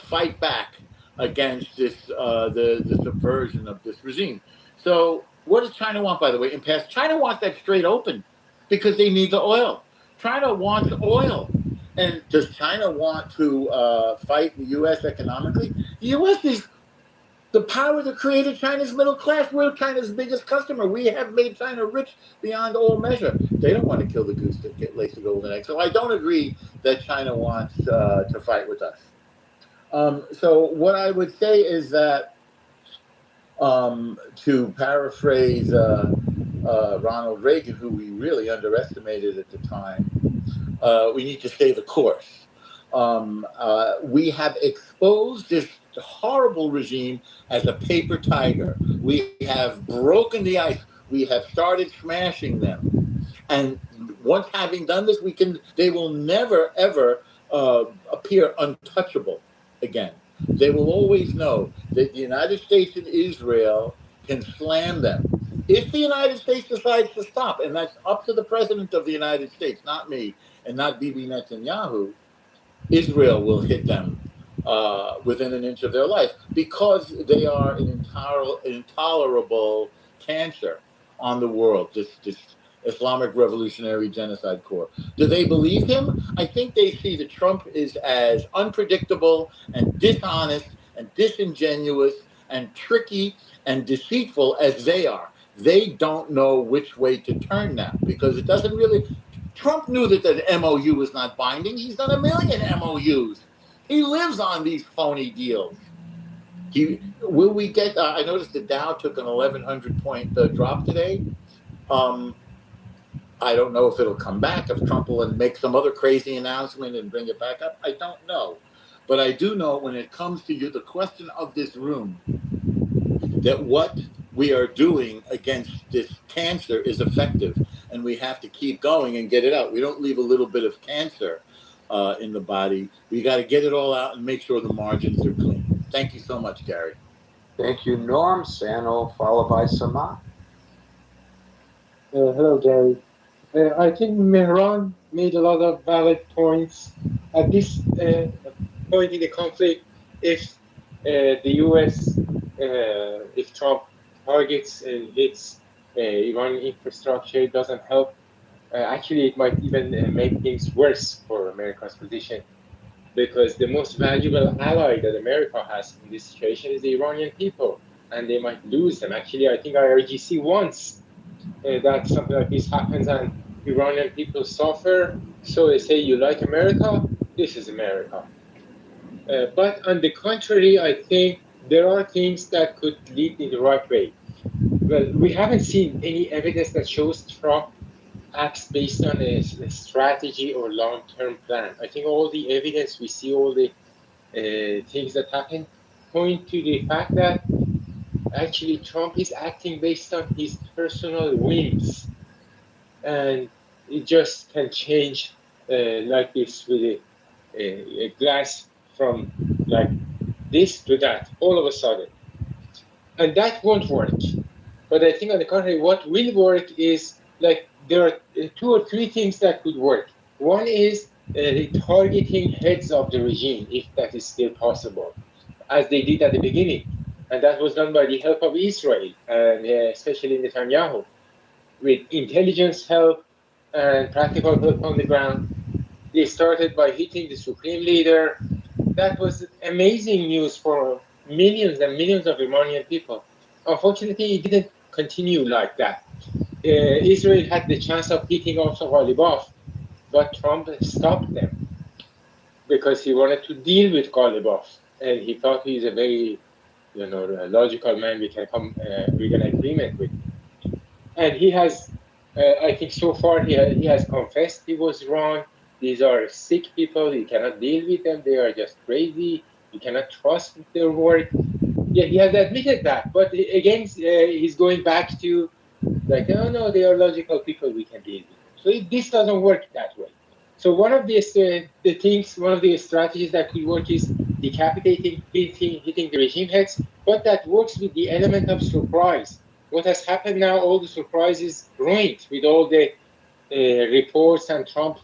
fight back against this the subversion of this regime. So what does China want, by the way? In past, China wants that straight open because they need the oil. China wants oil. And does China want to fight the U.S. economically? The U.S. is the power that created China's middle class. We're China's biggest customer. We have made China rich beyond all measure. They don't want to kill the goose that lays the golden egg. So I don't agree that China wants to fight with us. So what I would say is that, to paraphrase Ronald Reagan, who we really underestimated at the time, we need to stay the course. We have exposed this horrible regime as a paper tiger. We have broken the ice. We have started smashing them. And once having done this, they will never, ever appear untouchable again. They will always know that the United States and Israel can slam them. If the United States decides to stop, and that's up to the President of the United States, not me, and not Bibi Netanyahu, Israel will hit them within an inch of their life because they are an intolerable cancer on the world, this Islamic Revolutionary Genocide Corps. Do they believe him? I think they see that Trump is as unpredictable and dishonest and disingenuous and tricky and deceitful as they are. They don't know which way to turn now because it doesn't really... Trump knew that the MOU was not binding. He's done a million MOUs. He lives on these phony deals. Will we get... I noticed the Dow took an 1,100 point drop today. I don't know if it'll come back, if Trump will make some other crazy announcement and bring it back up. I don't know. But I do know when it comes to the question of this room, that what we are doing against this cancer is effective, and we have to keep going and get it out. We don't leave a little bit of cancer in the body. We got to get it all out and make sure the margins are clean. Thank you so much, Gary. Thank you, Norm. Sano, followed by Sama. Hello, Gary. I think Mehran made a lot of valid points. At this point in the conflict, if the U.S., if Trump targets and hits Iranian infrastructure, it doesn't help. Actually, it might even make things worse for America's position, because the most valuable ally that America has in this situation is the Iranian people, and they might lose them. Actually, I think IRGC wants that something like this happens and Iranian people suffer. So they say, you like America? This is America. But on the contrary, I think there are things that could lead in the right way. Well, we haven't seen any evidence that shows Trump acts based on a strategy or long-term plan. I think all the evidence we see, all the things that happen, point to the fact that actually Trump is acting based on his personal whims, and it just can change like this with a glass from like this to that all of a sudden, and that won't work. But I think on the contrary, what will work is like there are 2 or 3 things that could work. One is targeting heads of the regime, if that is still possible, as they did at the beginning. And that was done by the help of Israel, and especially Netanyahu, with intelligence help and practical help on the ground. They started by hitting the supreme leader. That was amazing news for millions and millions of Iranian people. Unfortunately, it didn't continue like that. Israel had the chance of hitting also Ghalibaf, but Trump stopped them because he wanted to deal with Ghalibaf, and he thought he's a very, logical man we can come with an agreement with. And he has, I think so far, he has confessed he was wrong. These are sick people. You cannot deal with them. They are just crazy. You cannot trust their word. Yeah, he has admitted that. But again, he's going back to like, no, they are logical people. We can deal with them. So this doesn't work that way. So one of the strategies that could work is decapitating, hitting the regime heads, but that works with the element of surprise. What has happened now, all the surprise is ruined with all the reports and Trump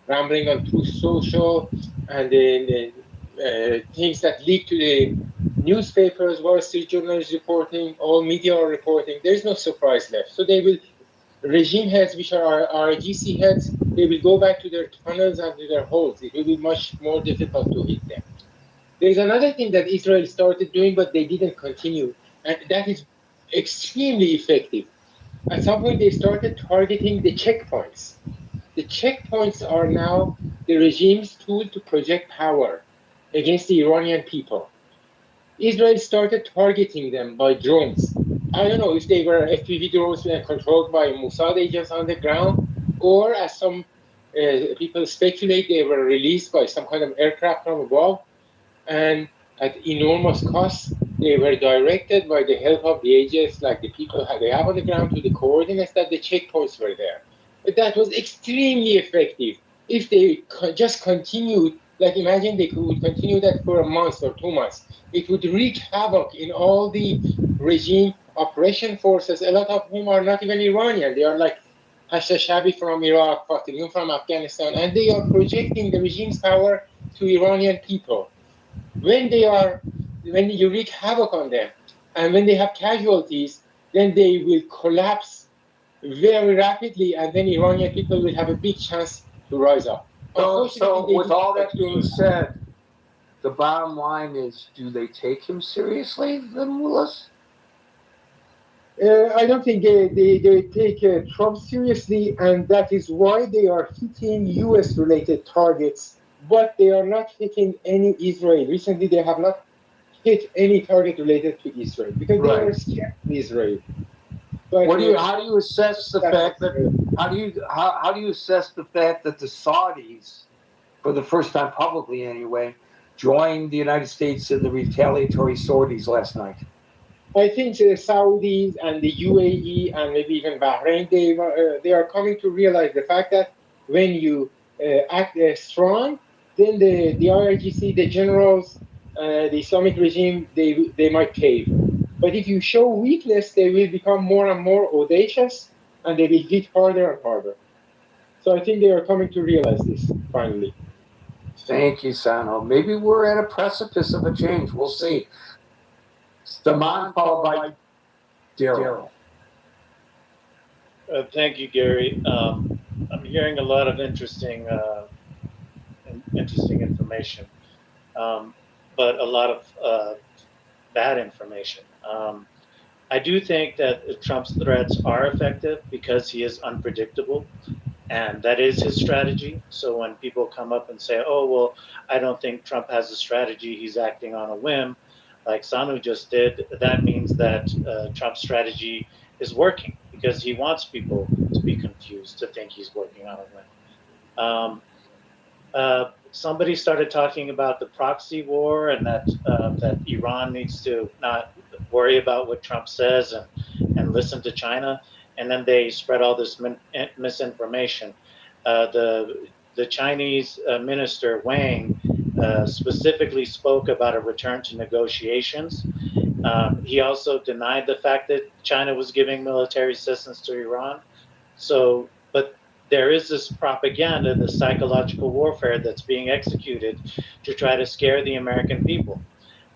rambling on Truth Social and the things that leak to the newspapers. Wall Street Journal is reporting, all media are reporting. There's no surprise left. So they will, regime heads, which are RGC heads, they will go back to their tunnels and to their holes. It will be much more difficult to hit them. There's another thing that Israel started doing, but they didn't continue, and that is extremely effective. At some point, they started targeting the checkpoints. The checkpoints are now the regime's tool to project power against the Iranian people. Israel started targeting them by drones. I don't know if they were FPV drones controlled by Mossad agents on the ground, or as some people speculate, they were released by some kind of aircraft from above, and at enormous cost, they were directed by the help of the agents, like the people they have on the ground, to the coordinates that the checkpoints were there. But that was extremely effective. If they just continued, like imagine they could continue that for a month or 2 months, it would wreak havoc in all the regime operation forces, a lot of whom are not even Iranian. They are like Hashashabi from Iraq, Fatimiyyun from Afghanistan, and they are projecting the regime's power to Iranian people. when you wreak havoc on them, and when they have casualties, then they will collapse very rapidly, and then Iranian people will have a big chance to rise up. So they with didn't all get that to being do said, the bottom line is, do they take him seriously, the mullahs? I don't think they take Trump seriously, and that is why they are hitting US related targets, but they are not hitting any Israel. Recently, they have not hit any target related to Israel because they are scared of Israel. But How do you assess the fact that how do you assess the fact that the Saudis, for the first time publicly anyway, joined the United States in the retaliatory sorties last night? I think the Saudis and the UAE and maybe even Bahrain, they are coming to realize the fact that when you act strong, then the IRGC, the generals, the Islamic regime, they might cave. But if you show weakness, they will become more and more audacious, and they will hit harder and harder. So I think they are coming to realize this finally. Thank you, Sano. Maybe we're at a precipice of a change. We'll see. Saman followed by Daryl. Thank you, Gary. I'm hearing a lot of interesting information, but a lot of bad information. I do think that Trump's threats are effective because he is unpredictable, and that is his strategy. So when people come up and say, "Oh, well, I don't think Trump has a strategy; he's acting on a whim," like Sanu just did, that means that Trump's strategy is working because he wants people to be confused, to think he's working on a whim. Somebody started talking about the proxy war and that Iran needs to not worry about what Trump says and listen to China, and then they spread all this misinformation. The Chinese minister Wang specifically spoke about a return to negotiations. He also denied the fact that China was giving military assistance to Iran. So, but there is this propaganda, this psychological warfare that's being executed to try to scare the American people.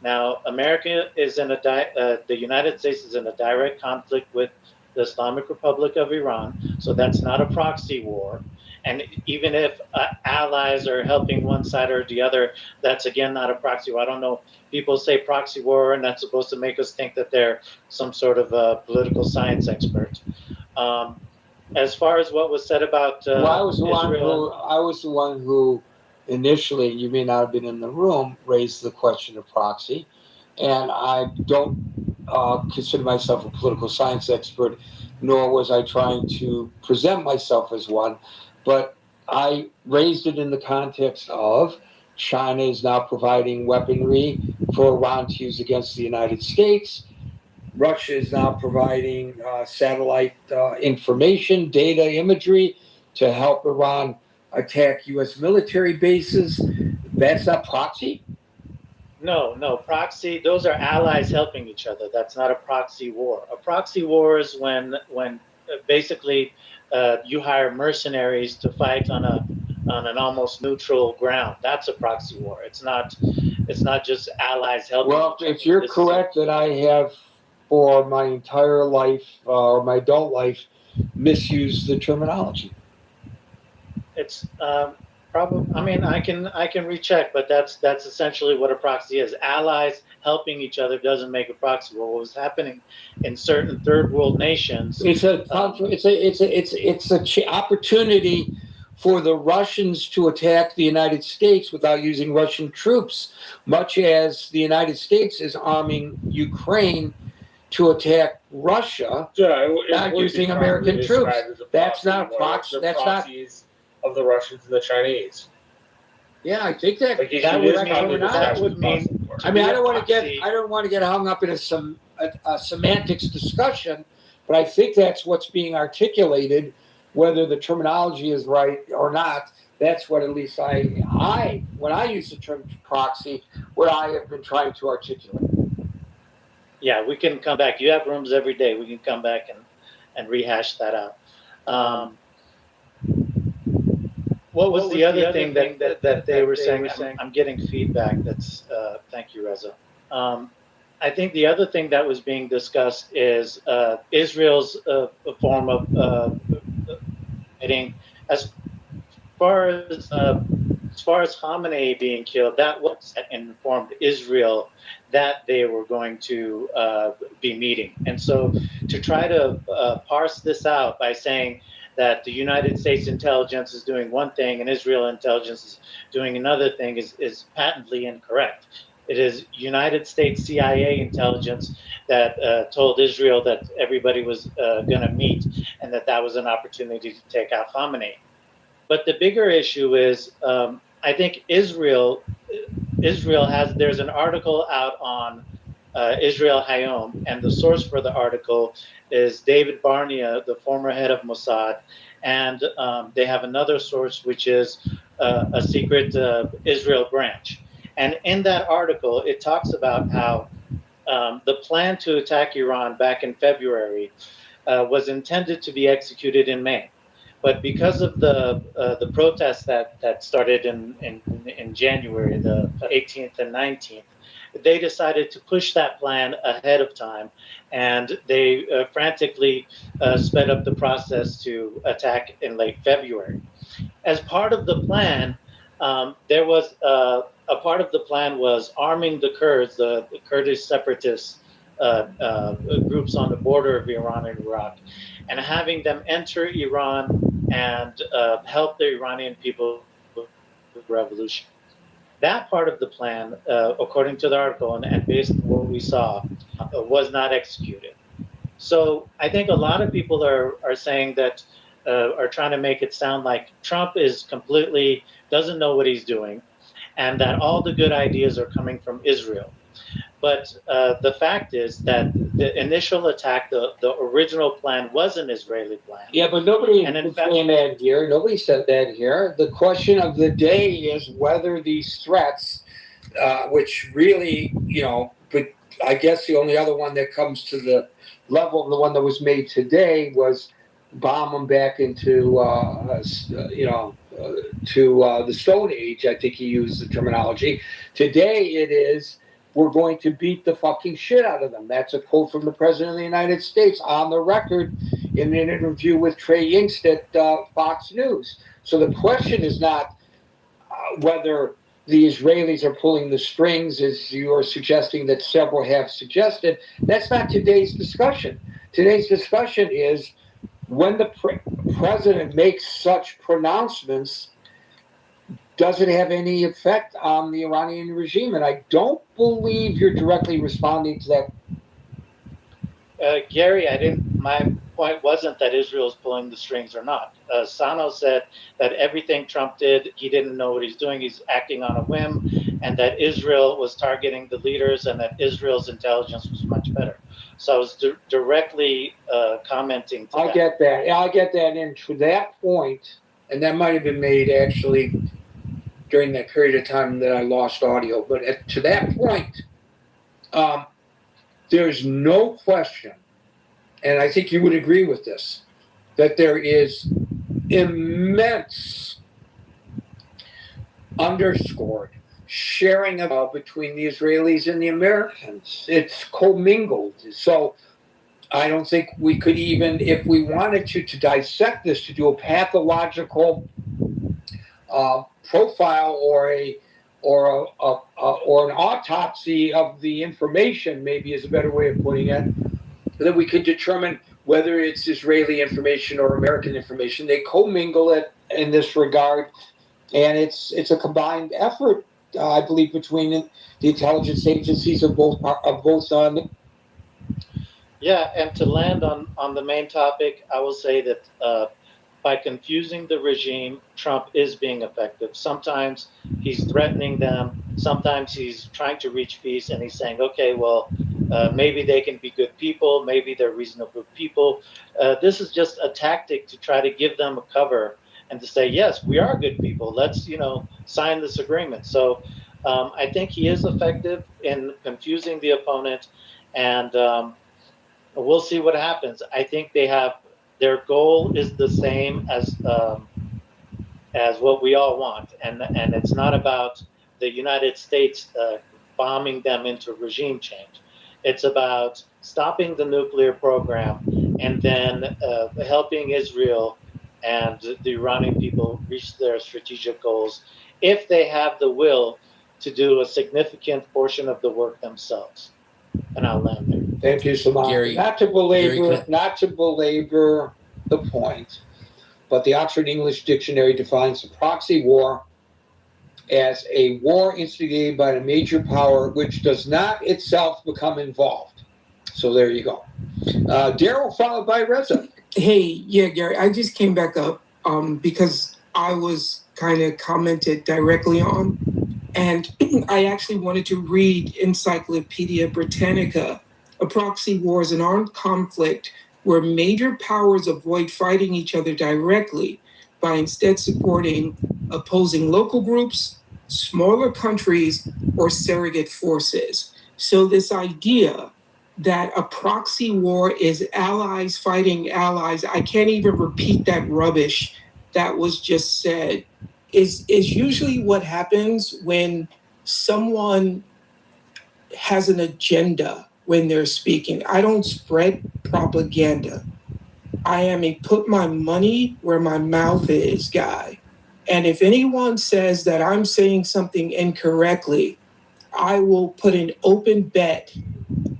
Now, America is in the United States is in a direct conflict with the Islamic Republic of Iran, so that's not a proxy war. And even if allies are helping one side or the other, that's again not a proxy war. I don't know. People say proxy war, and that's supposed to make us think that they're some sort of a political science expert. As far as what was said about I was the one who initially, you may not have been in the room, raised the question of proxy, and I don't consider myself a political science expert, nor was I trying to present myself as one, but I raised it in the context of China is now providing weaponry for Iran to use against the United States. Russia is now providing satellite information, data, imagery to help Iran attack U.S. military bases. That's not proxy? No, proxy, those are allies helping each other. That's not a proxy war. A proxy war is when basically you hire mercenaries to fight on an almost neutral ground. That's a proxy war. It's not just allies helping each other. If you're correct that I have, for my entire life or my adult life, misused the terminology. It's probably. I mean, I can recheck, but that's essentially what a proxy is. Allies helping each other doesn't make a proxy war. What was happening in certain third world nations? It's an opportunity for the Russians to attack the United States without using Russian troops, much as the United States is arming Ukraine to attack Russia, not using American troops. That's not a proxy. That's not of the Russians and the Chinese. Yeah, I think that Like, that would mean. I mean, I don't want to get hung up in a semantics discussion, but I think that's what's being articulated, whether the terminology is right or not. That's what at least I when I use the term proxy, what I have been trying to articulate. Yeah, we can come back. You have rooms every day. We can come back and rehash that out. What was the other thing that they were saying? I'm getting feedback. That's thank you, Reza. I think the other thing that was being discussed is Israel's form of fighting. As far as Khamenei being killed, that was informed Israel that they were going to be meeting. And so to try to parse this out by saying that the United States intelligence is doing one thing and Israel intelligence is doing another thing is patently incorrect. It is United States CIA intelligence that told Israel that everybody was going to meet and that was an opportunity to take out Khamenei. But the bigger issue is, I think Israel has. There's an article out on Israel Hayom, and the source for the article is David Barnea, the former head of Mossad, and they have another source which is a secret Israel branch. And in that article, it talks about how the plan to attack Iran back in February was intended to be executed in May. But because of the protests that started in January, the 18th and 19th, they decided to push that plan ahead of time, and they frantically sped up the process to attack in late February. As part of the plan, there was a part of the plan was arming the Kurds, the Kurdish separatists groups on the border of Iran and Iraq, and having them enter Iran and help the Iranian people with the revolution. That part of the plan, according to the article and based on what we saw, was not executed. So I think a lot of people are saying that, are trying to make it sound like Trump is completely, doesn't know what he's doing, and that all the good ideas are coming from Israel. But the fact is that the initial attack, the original plan was an Israeli plan. Yeah, but nobody is saying that here. Nobody said that here. The question of the day is whether these threats, which really, but I guess the only other one that comes to the level of the one that was made today was bomb them back into, the Stone Age. I think he used the terminology. Today it is, we're going to beat the fucking shit out of them. That's a quote from the President of the United States on the record in an interview with Trey Yingst at Fox News. So the question is not whether the Israelis are pulling the strings, as you are suggesting that several have suggested. That's not today's discussion. Today's discussion is when the president makes such pronouncements, does it have any effect on the Iranian regime? And I don't believe you're directly responding to that. Gary, my point wasn't that Israel's pulling the strings or not. Sano said that everything Trump did, he didn't know what he's doing. He's acting on a whim, and that Israel was targeting the leaders and that Israel's intelligence was much better. So I was directly commenting to that. I get that. Yeah, I get that. And to that point, and that might have been made actually during that period of time that I lost audio. But to that point, there's no question, and I think you would agree with this, that there is immense underscored sharing of between the Israelis and the Americans. It's commingled. So I don't think we could even, if we wanted to dissect this, to do a pathological profile or an autopsy of the information, maybe is a better way of putting it, that we could determine whether it's Israeli information or American information. They commingle it in this regard, and it's a combined effort, I believe, between the intelligence agencies of both. Yeah, and to land on the main topic, I will say that by confusing the regime, Trump is being effective. Sometimes he's threatening them. Sometimes he's trying to reach peace, and he's saying, okay, well, maybe they can be good people. Maybe they're reasonable people. This is just a tactic to try to give them a cover and to say, yes, we are good people. Let's, sign this agreement. So I think he is effective in confusing the opponent, and we'll see what happens. I think their goal is the same as what we all want, and it's not about the United States bombing them into regime change. It's about stopping the nuclear program and then helping Israel and the Iranian people reach their strategic goals if they have the will to do a significant portion of the work themselves. And I'll land there. Thank you so much. Gary- Not to belabor the point, but the Oxford English Dictionary defines a proxy war as a war instigated by a major power which does not itself become involved. So there you go. Daryl, followed by Reza. Hey, yeah, Gary, I just came back up because I was kind of commented directly on, and I actually wanted to read Encyclopedia Britannica. A proxy war is an armed conflict where major powers avoid fighting each other directly by instead supporting opposing local groups, smaller countries, or surrogate forces. So this idea that a proxy war is allies fighting allies, I can't even repeat that rubbish that was just said, is usually what happens when someone has an agenda when they're speaking. I don't spread propaganda. I am a put my money where my mouth is guy. And if anyone says that I'm saying something incorrectly, I will put an open bet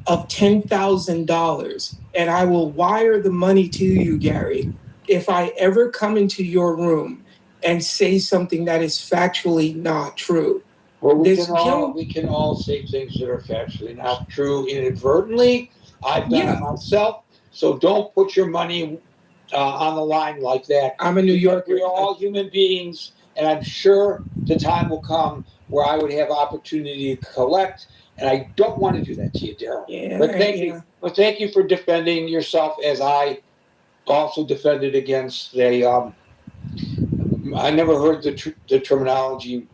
of $10,000 and I will wire the money to you, Gary, if I ever come into your room and say something that is factually not true. Well, we can all say things that are factually not true inadvertently. I've done it myself. So don't put your money on the line like that. I'm a New Yorker. We're all human beings, and I'm sure the time will come where I would have opportunity to collect, and I don't want to do that to you, Daryl. Yeah, but thank you. But thank you for defending yourself, as I also defended against the. I never heard the terminology.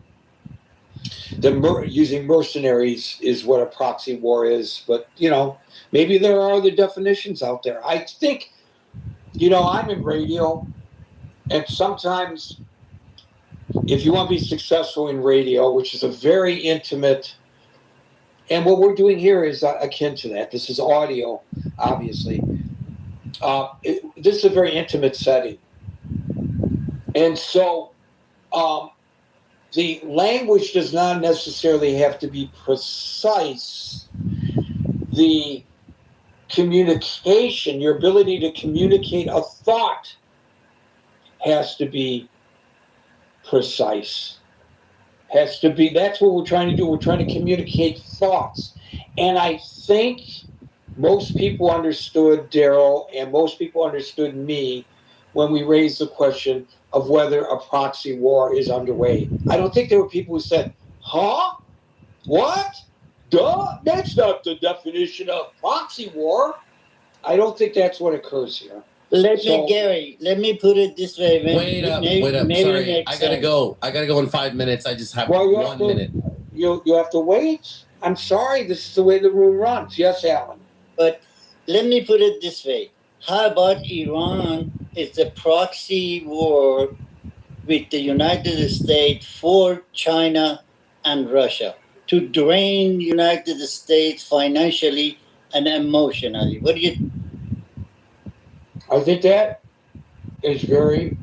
Using mercenaries is what a proxy war is, but maybe there are other definitions out there. I think, I'm in radio, and sometimes if you want to be successful in radio, which is a very intimate, and what we're doing here is akin to that. This is audio, obviously. This is a very intimate setting. And so the language does not necessarily have to be precise. The communication, your ability to communicate a thought has to be precise. Has to be, that's what we're trying to do. We're trying to communicate thoughts. And I think most people understood Daryl and most people understood me when we raised the question of whether a proxy war is underway. I don't think there were people who said, huh? What? Duh? That's not the definition of proxy war. I don't think that's what occurs here. Gary, let me put it this way. Wait up. Sorry, I gotta go. I gotta go in 5 minutes. I just have 1 minute. You have to wait. I'm sorry. This is the way the room runs. Yes, Alan. But let me put it this way. How about Iran? It's a proxy war with the United States for China and Russia to drain the United States financially and emotionally. What do you? I think that is very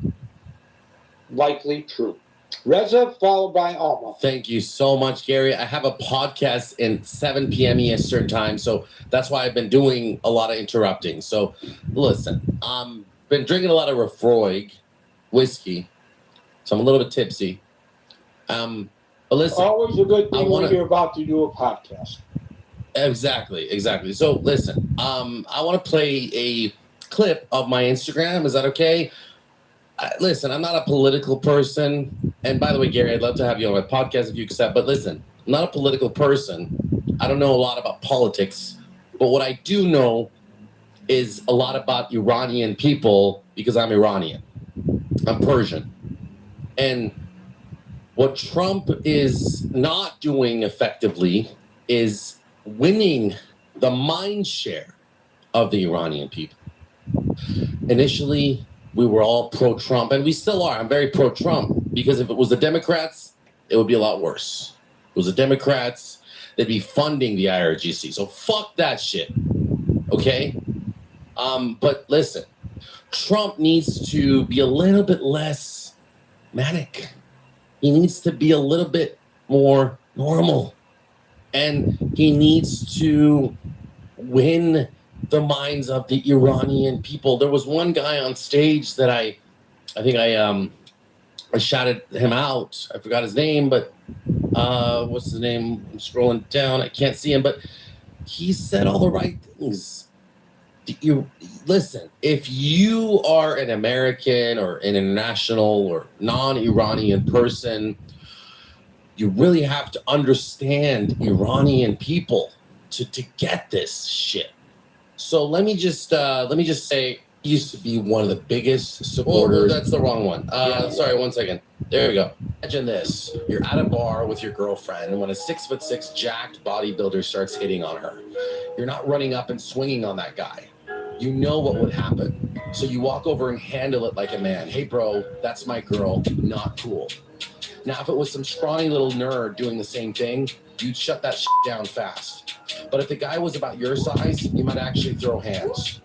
likely true. Reza, followed by Alma. Thank you so much, Gary. I have a podcast in 7 p.m. Eastern time, so that's why I've been doing a lot of interrupting. So listen, been drinking a lot of Lefroy whiskey, so I'm a little bit tipsy. But listen, always a good thing when you're about to do a podcast. Exactly. So listen, I want to play a clip of my Instagram. Is that okay? Listen, I'm not a political person. And by the way, Gary, I'd love to have you on my podcast if you accept. But listen, I'm not a political person. I don't know a lot about politics. But what I do know is a lot about Iranian people because I'm Iranian. I'm Persian. And what Trump is not doing effectively is winning the mind share of the Iranian people. Initially, we were all pro-Trump, and we still are. I'm very pro-Trump. Because if it was the Democrats, it would be a lot worse. If it was the Democrats, they'd be funding the IRGC. So fuck that shit. Okay? But listen, Trump needs to be a little bit less manic. He needs to be a little bit more normal. And he needs to win the minds of the Iranian people. There was one guy on stage that I shouted him out. I forgot his name, but what's his name? I'm scrolling down. I can't see him, but he said all the right things. Listen, if you are an American or an international or non-Iranian person, you really have to understand Iranian people to get this shit. So let me just say, he used to be one of the biggest supporters. That's the wrong one. Sorry, 1 second. There we go. Imagine this. You're at a bar with your girlfriend, and when a 6'6" jacked bodybuilder starts hitting on her, you're not running up and swinging on that guy. You know what would happen. So you walk over and handle it like a man. Hey, bro, that's my girl. Not cool. Now, if it was some scrawny little nerd doing the same thing, you'd shut that shit down fast. But if the guy was about your size, you might actually throw hands.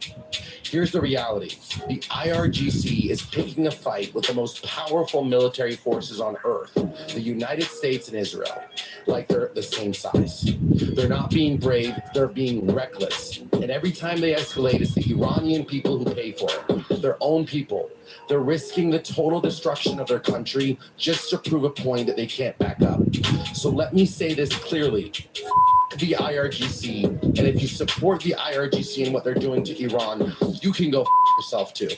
Here's the reality. The IRGC is picking a fight with the most powerful military forces on Earth, the United States and Israel, like they're the same size. They're not being brave, they're being reckless. And every time they escalate, it's the Iranian people who pay for it, their own people. They're risking the total destruction of their country just to prove a point that they can't back up. So let me say this clearly. The IRGC, and if you support the IRGC and what they're doing to Iran, you can go yourself too.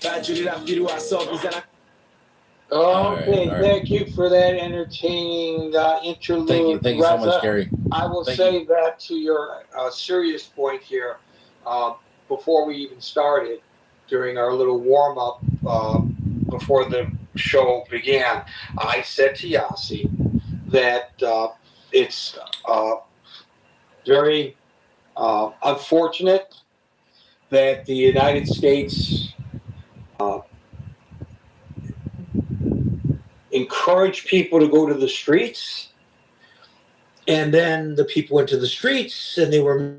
Okay, thank you for that entertaining interlude. Thank you so much, Reza. Gary. I will Thank say that to your serious point here, before we even started, during our little warm-up before the show began, I said to Yasi that it's very unfortunate that the United States encouraged people to go to the streets, and then the people went to the streets and they were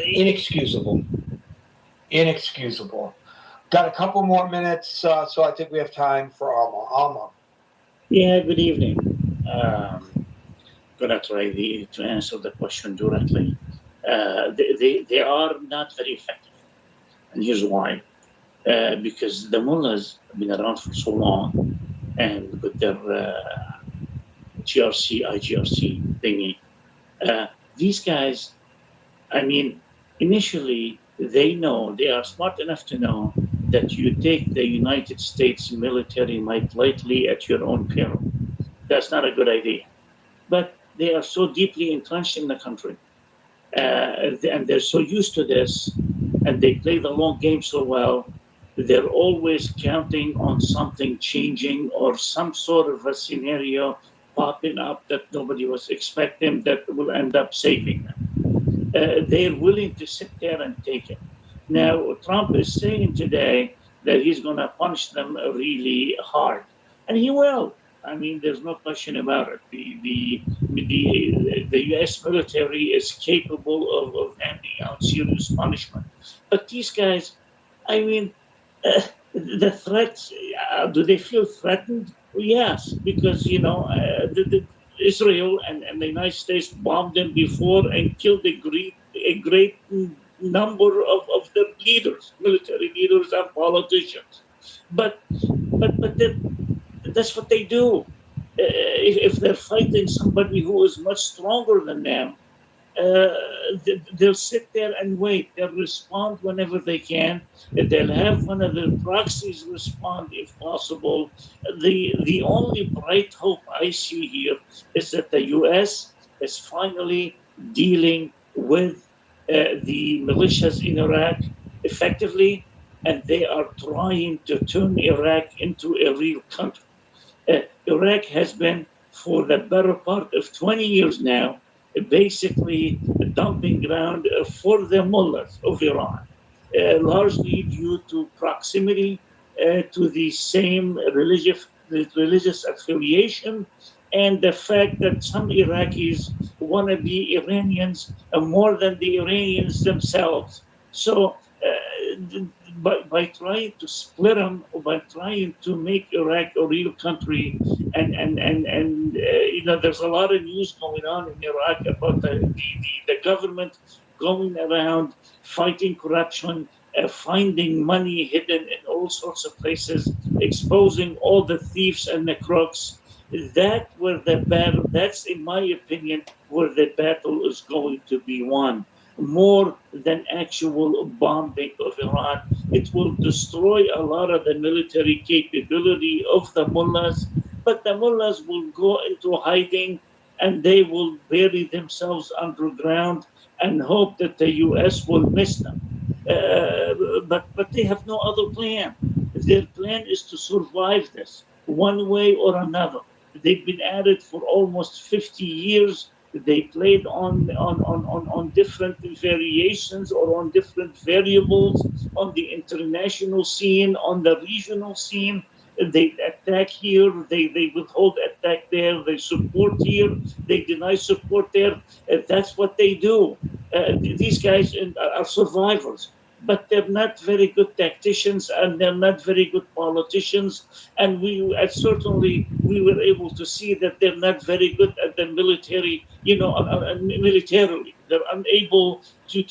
inexcusable. Got a couple more minutes, so I think we have time for Alma. Yeah, good evening. Gonna try to answer the question directly. They are not very effective, and here's why. Because the mullahs have been around for so long, and with their GRC, IGRC thingy, these guys, I mean, initially they are smart enough to know that you take the United States military might lightly at your own peril. That's not a good idea. But they are so deeply entrenched in the country, and they're so used to this, and they play the long game so well, they're always counting on something changing or some sort of a scenario popping up that nobody was expecting that will end up saving them. They're willing to sit there and take it. Now, Trump is saying today that he's going to punish them really hard, and he will. I mean, there's no question about it. The U.S. military is capable of handing out serious punishment. But these guys, I mean, the threats, do they feel threatened? Yes, because, Israel and the United States bombed them before and killed a great number of their leaders, military leaders and politicians. But that's what they do. If they're fighting somebody who is much stronger than them, they'll sit there and wait. They'll respond whenever they can. They'll have one of their proxies respond if possible. The only bright hope I see here is that the U.S. is finally dealing with the militias in Iraq effectively, and they are trying to turn Iraq into a real country. Iraq has been, for the better part of 20 years now, basically a dumping ground for the mullahs of Iran, largely due to proximity to the same religious affiliation, and the fact that some Iraqis want to be Iranians more than the Iranians themselves. So, by trying to split them, or by trying to make Iraq a real country, and there's a lot of news going on in Iraq about the government going around fighting corruption, finding money hidden in all sorts of places, exposing all the thieves and the crooks. That's, in my opinion, where the battle is going to be won. More than actual bombing of Iran. It will destroy a lot of the military capability of the mullahs, but the mullahs will go into hiding and they will bury themselves underground and hope that the U.S. will miss them. But they have no other plan. Their plan is to survive this one way or another. They've been at it for almost 50 years. They played on different variations or on different variables on the international scene, on the regional scene. They attack here, they withhold attack there, they support here, they deny support there. That's what they do. These guys are survivors, but they're not very good tacticians and they're not very good politicians. And certainly we were able to see that they're not very good at the military, militarily. They're unable to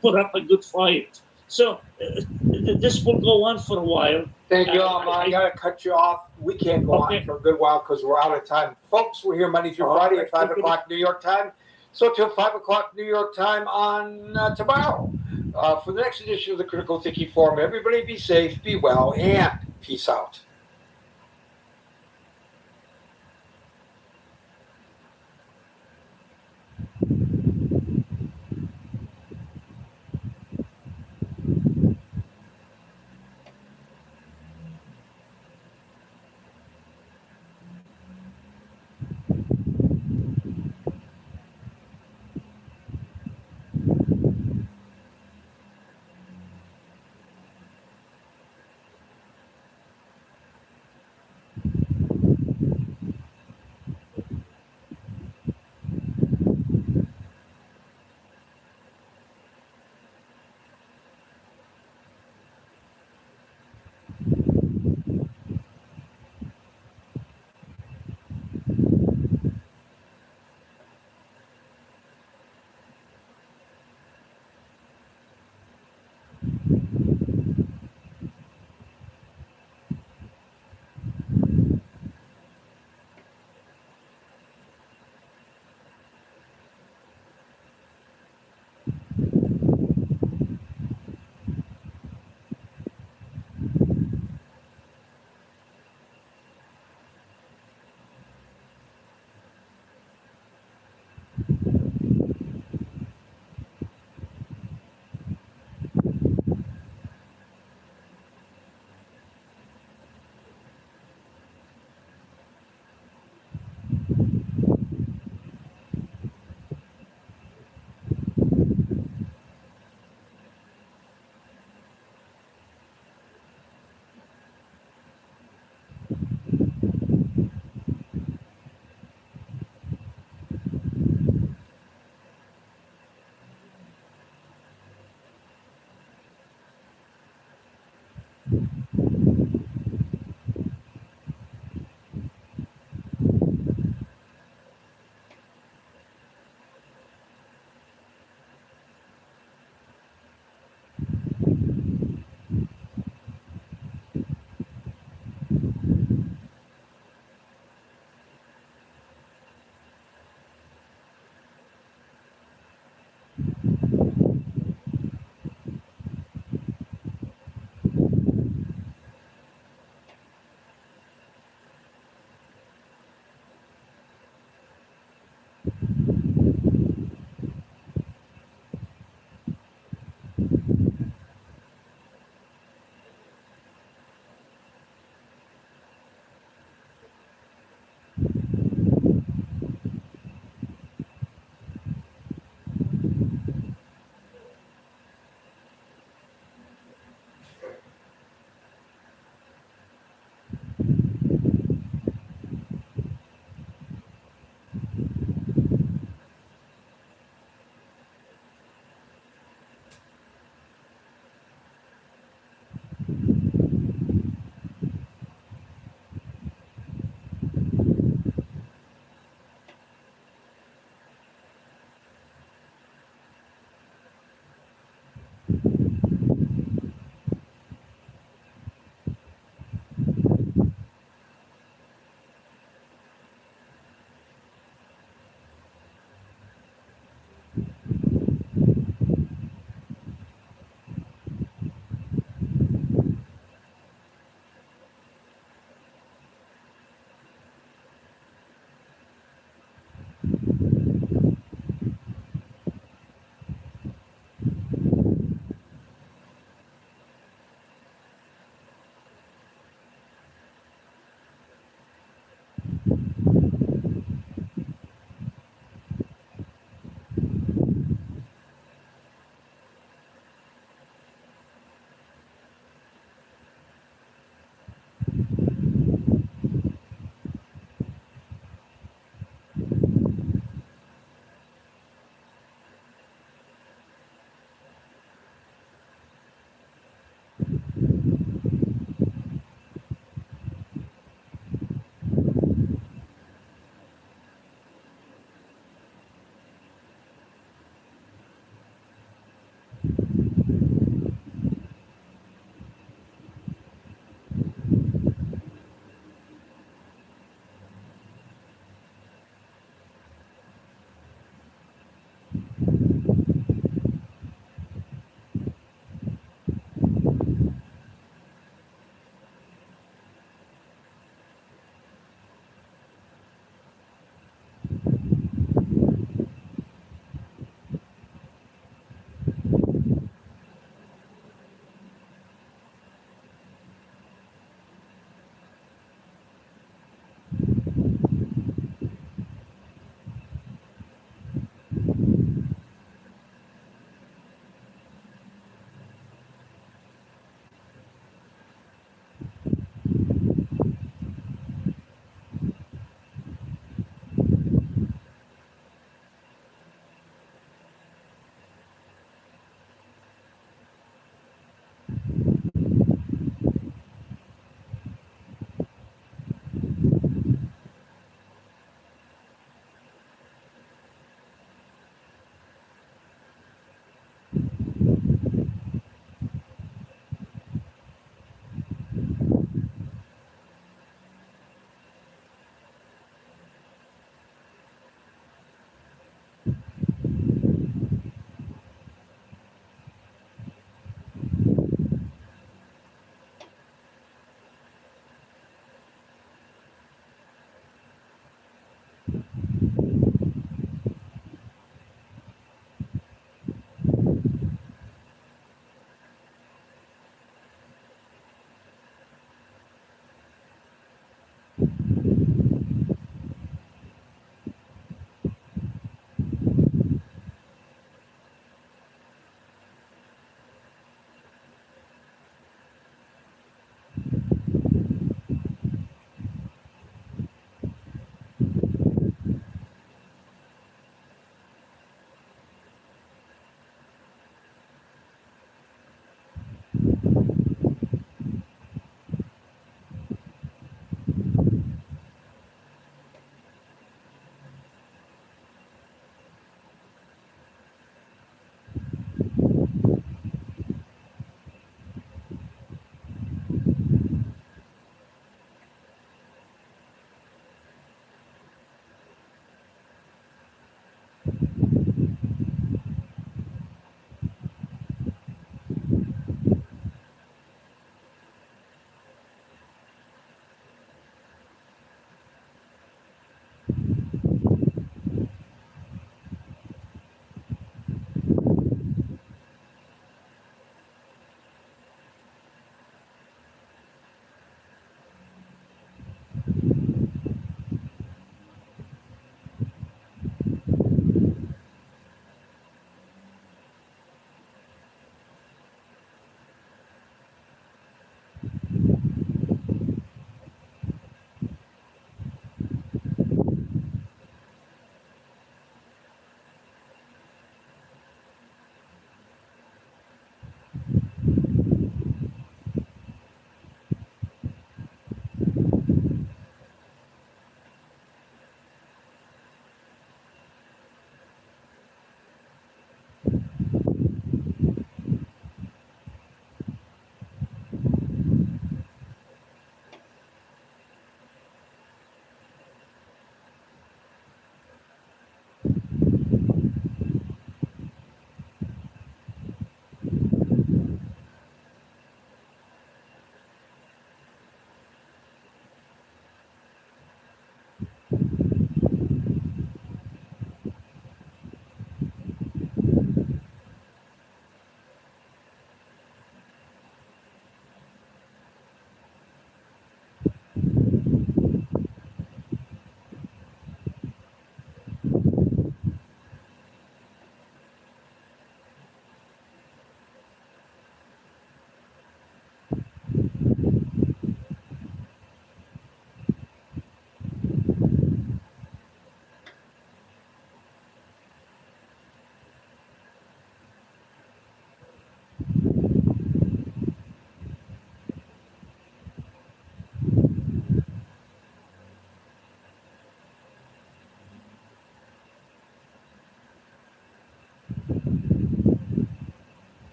put up a good fight. So this will go on for a while. Thank you, I got to cut you off. We can't go on for a good while because we're out of time. Folks, we're here Monday through Friday at 5 o'clock New York time. So till 5 o'clock New York time on tomorrow for the next edition of the Critical Thinking Forum. Everybody be safe, be well, and peace out.